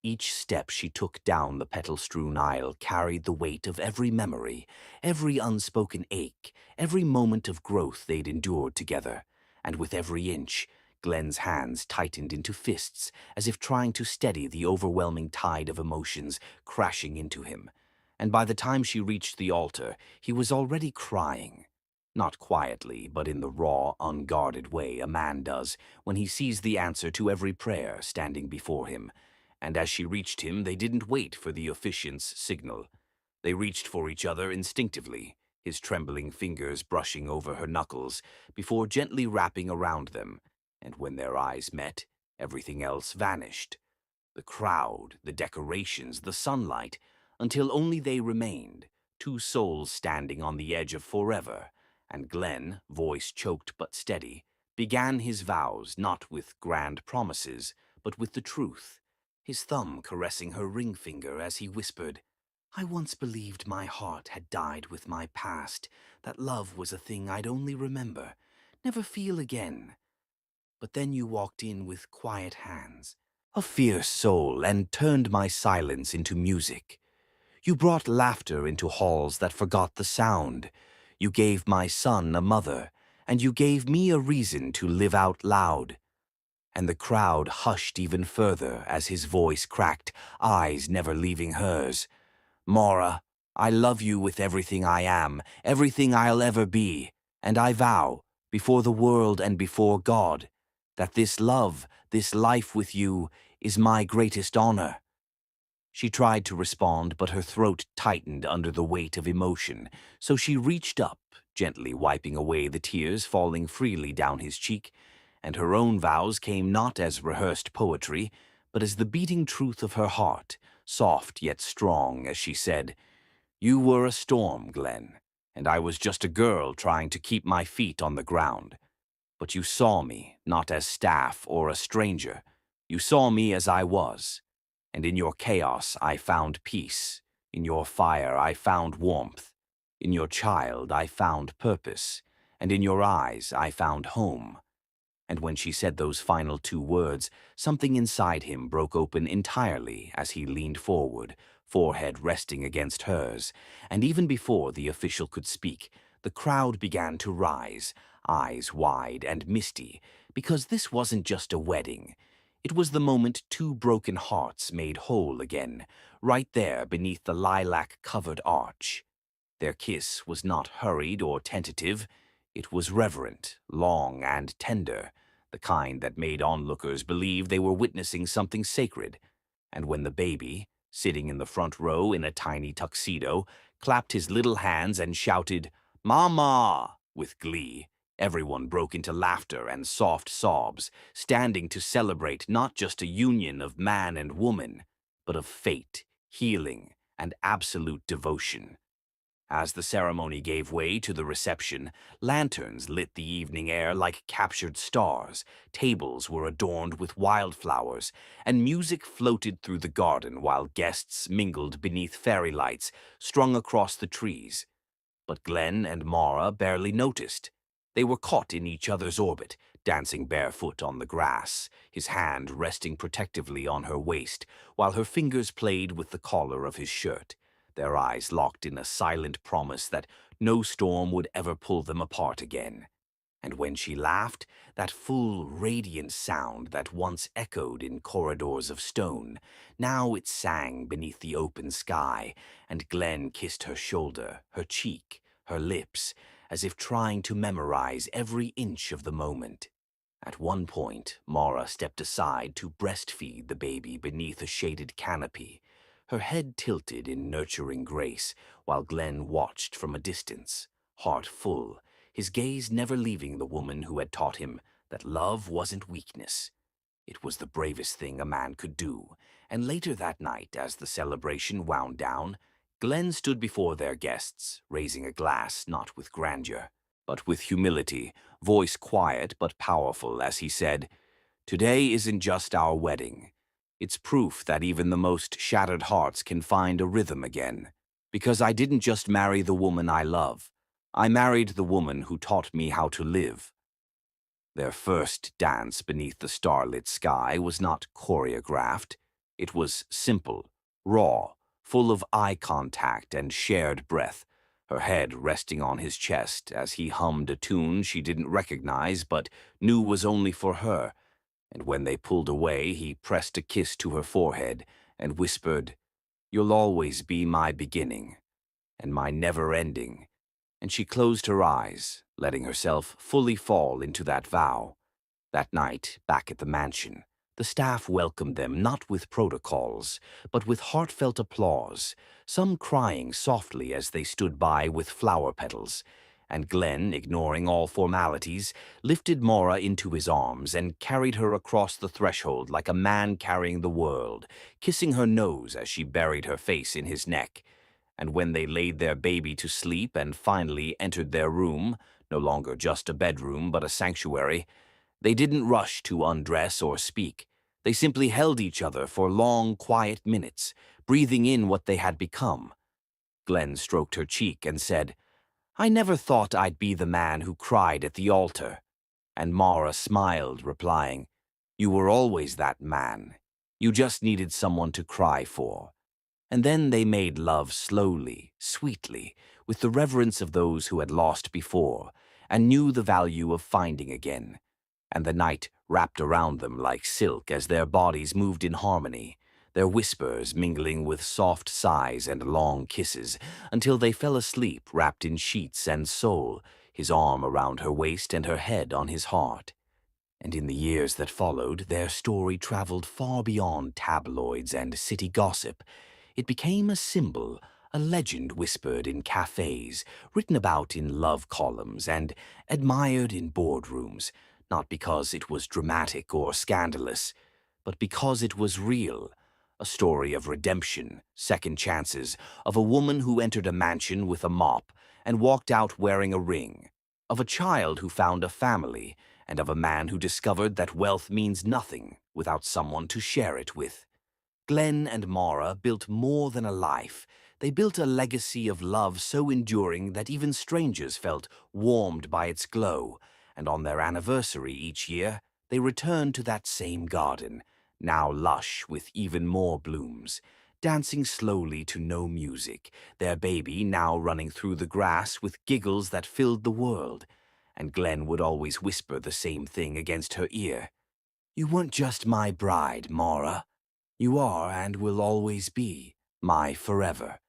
Each step she took down the petal-strewn aisle carried the weight of every memory, every unspoken ache, every moment of growth they'd endured together, and with every inch, Glenn's hands tightened into fists as if trying to steady the overwhelming tide of emotions crashing into him. And by the time she reached the altar, he was already crying. Not quietly, but in the raw, unguarded way a man does when he sees the answer to every prayer standing before him. And as she reached him, they didn't wait for the officiant's signal. They reached for each other instinctively, his trembling fingers brushing over her knuckles, before gently wrapping around them, and when their eyes met, everything else vanished. The crowd, the decorations, the sunlight, until only they remained, two souls standing on the edge of forever, and Glenn, voice choked but steady, began his vows not with grand promises, but with the truth, his thumb caressing her ring finger as he whispered, "I once believed my heart had died with my past, that love was a thing I'd only remember, never feel again. But then you walked in with quiet hands, a fierce soul, and turned my silence into music. You brought laughter into halls that forgot the sound. You gave my son a mother, and you gave me a reason to live out loud." And the crowd hushed even further as his voice cracked, eyes never leaving hers. "Mara, I love you with everything I am, everything I'll ever be, and I vow, before the world and before God, that this love, this life with you, is my greatest honor." She tried to respond, but her throat tightened under the weight of emotion, so she reached up, gently wiping away the tears falling freely down his cheek, and her own vows came not as rehearsed poetry, but as the beating truth of her heart, soft yet strong, as she said, "You were a storm, Glenn, and I was just a girl trying to keep my feet on the ground. But you saw me, not as staff or a stranger. You saw me as I was. And in your chaos I found peace. In your fire I found warmth. In your child I found purpose. And in your eyes I found home. And when she said those final two words, something inside him broke open entirely as he leaned forward, forehead resting against hers. And even before the official could speak, the crowd began to rise, eyes wide and misty, because this wasn't just a wedding. It was the moment two broken hearts made whole again, right there beneath the lilac-covered arch. Their kiss was not hurried or tentative. It was reverent, long, and tender, the kind that made onlookers believe they were witnessing something sacred. And when the baby, sitting in the front row in a tiny tuxedo, clapped his little hands and shouted, "Mama!" with glee, everyone broke into laughter and soft sobs, standing to celebrate not just a union of man and woman, but of fate, healing, and absolute devotion. As the ceremony gave way to the reception, lanterns lit the evening air like captured stars, tables were adorned with wildflowers, and music floated through the garden while guests mingled beneath fairy lights strung across the trees. But Glenn and Mara barely noticed. They were caught in each other's orbit, dancing barefoot on the grass, his hand resting protectively on her waist, while her fingers played with the collar of his shirt, their eyes locked in a silent promise that no storm would ever pull them apart again. And when she laughed, that full, radiant sound that once echoed in corridors of stone, now it sang beneath the open sky, and Glenn kissed her shoulder, her cheek, her lips, as if trying to memorize every inch of the moment. At one point, Mara stepped aside to breastfeed the baby beneath a shaded canopy, her head tilted in nurturing grace, while Glenn watched from a distance, heart full, his gaze never leaving the woman who had taught him that love wasn't weakness. It was the bravest thing a man could do, and later that night, as the celebration wound down, Glenn stood before their guests, raising a glass not with grandeur, but with humility, voice quiet but powerful as he said, "Today isn't just our wedding. It's proof that even the most shattered hearts can find a rhythm again. Because I didn't just marry the woman I love. I married the woman who taught me how to live." Their first dance beneath the starlit sky was not choreographed. It was simple, raw, full of eye contact and shared breath, her head resting on his chest as he hummed a tune she didn't recognize but knew was only for her. And when they pulled away, he pressed a kiss to her forehead and whispered, "You'll always be my beginning and my never-ending." And she closed her eyes, letting herself fully fall into that vow. That night, back at the mansion, the staff welcomed them not with protocols, but with heartfelt applause, some crying softly as they stood by with flower petals, and Glenn, ignoring all formalities, lifted Mara into his arms and carried her across the threshold like a man carrying the world, kissing her nose as she buried her face in his neck. And when they laid their baby to sleep and finally entered their room, no longer just a bedroom but a sanctuary, they didn't rush to undress or speak. They simply held each other for long, quiet minutes, breathing in what they had become. Glenn stroked her cheek and said, "I never thought I'd be the man who cried at the altar." And Mara smiled, replying, "You were always that man. You just needed someone to cry for." And then they made love slowly, sweetly, with the reverence of those who had lost before, and knew the value of finding again. And the night wrapped around them like silk as their bodies moved in harmony, their whispers mingling with soft sighs and long kisses, until they fell asleep wrapped in sheets and soul, his arm around her waist and her head on his heart. And in the years that followed, their story traveled far beyond tabloids and city gossip. It became a symbol, a legend whispered in cafes, written about in love columns, and admired in boardrooms, not because it was dramatic or scandalous, but because it was real. A story of redemption, second chances, of a woman who entered a mansion with a mop and walked out wearing a ring, of a child who found a family, and of a man who discovered that wealth means nothing without someone to share it with. Glenn and Mara built more than a life. They built a legacy of love so enduring that even strangers felt warmed by its glow, and on their anniversary each year, they returned to that same garden, now lush with even more blooms, dancing slowly to no music, their baby now running through the grass with giggles that filled the world, and Glenn would always whisper the same thing against her ear. "You weren't just my bride, Mara. You are and will always be my forever."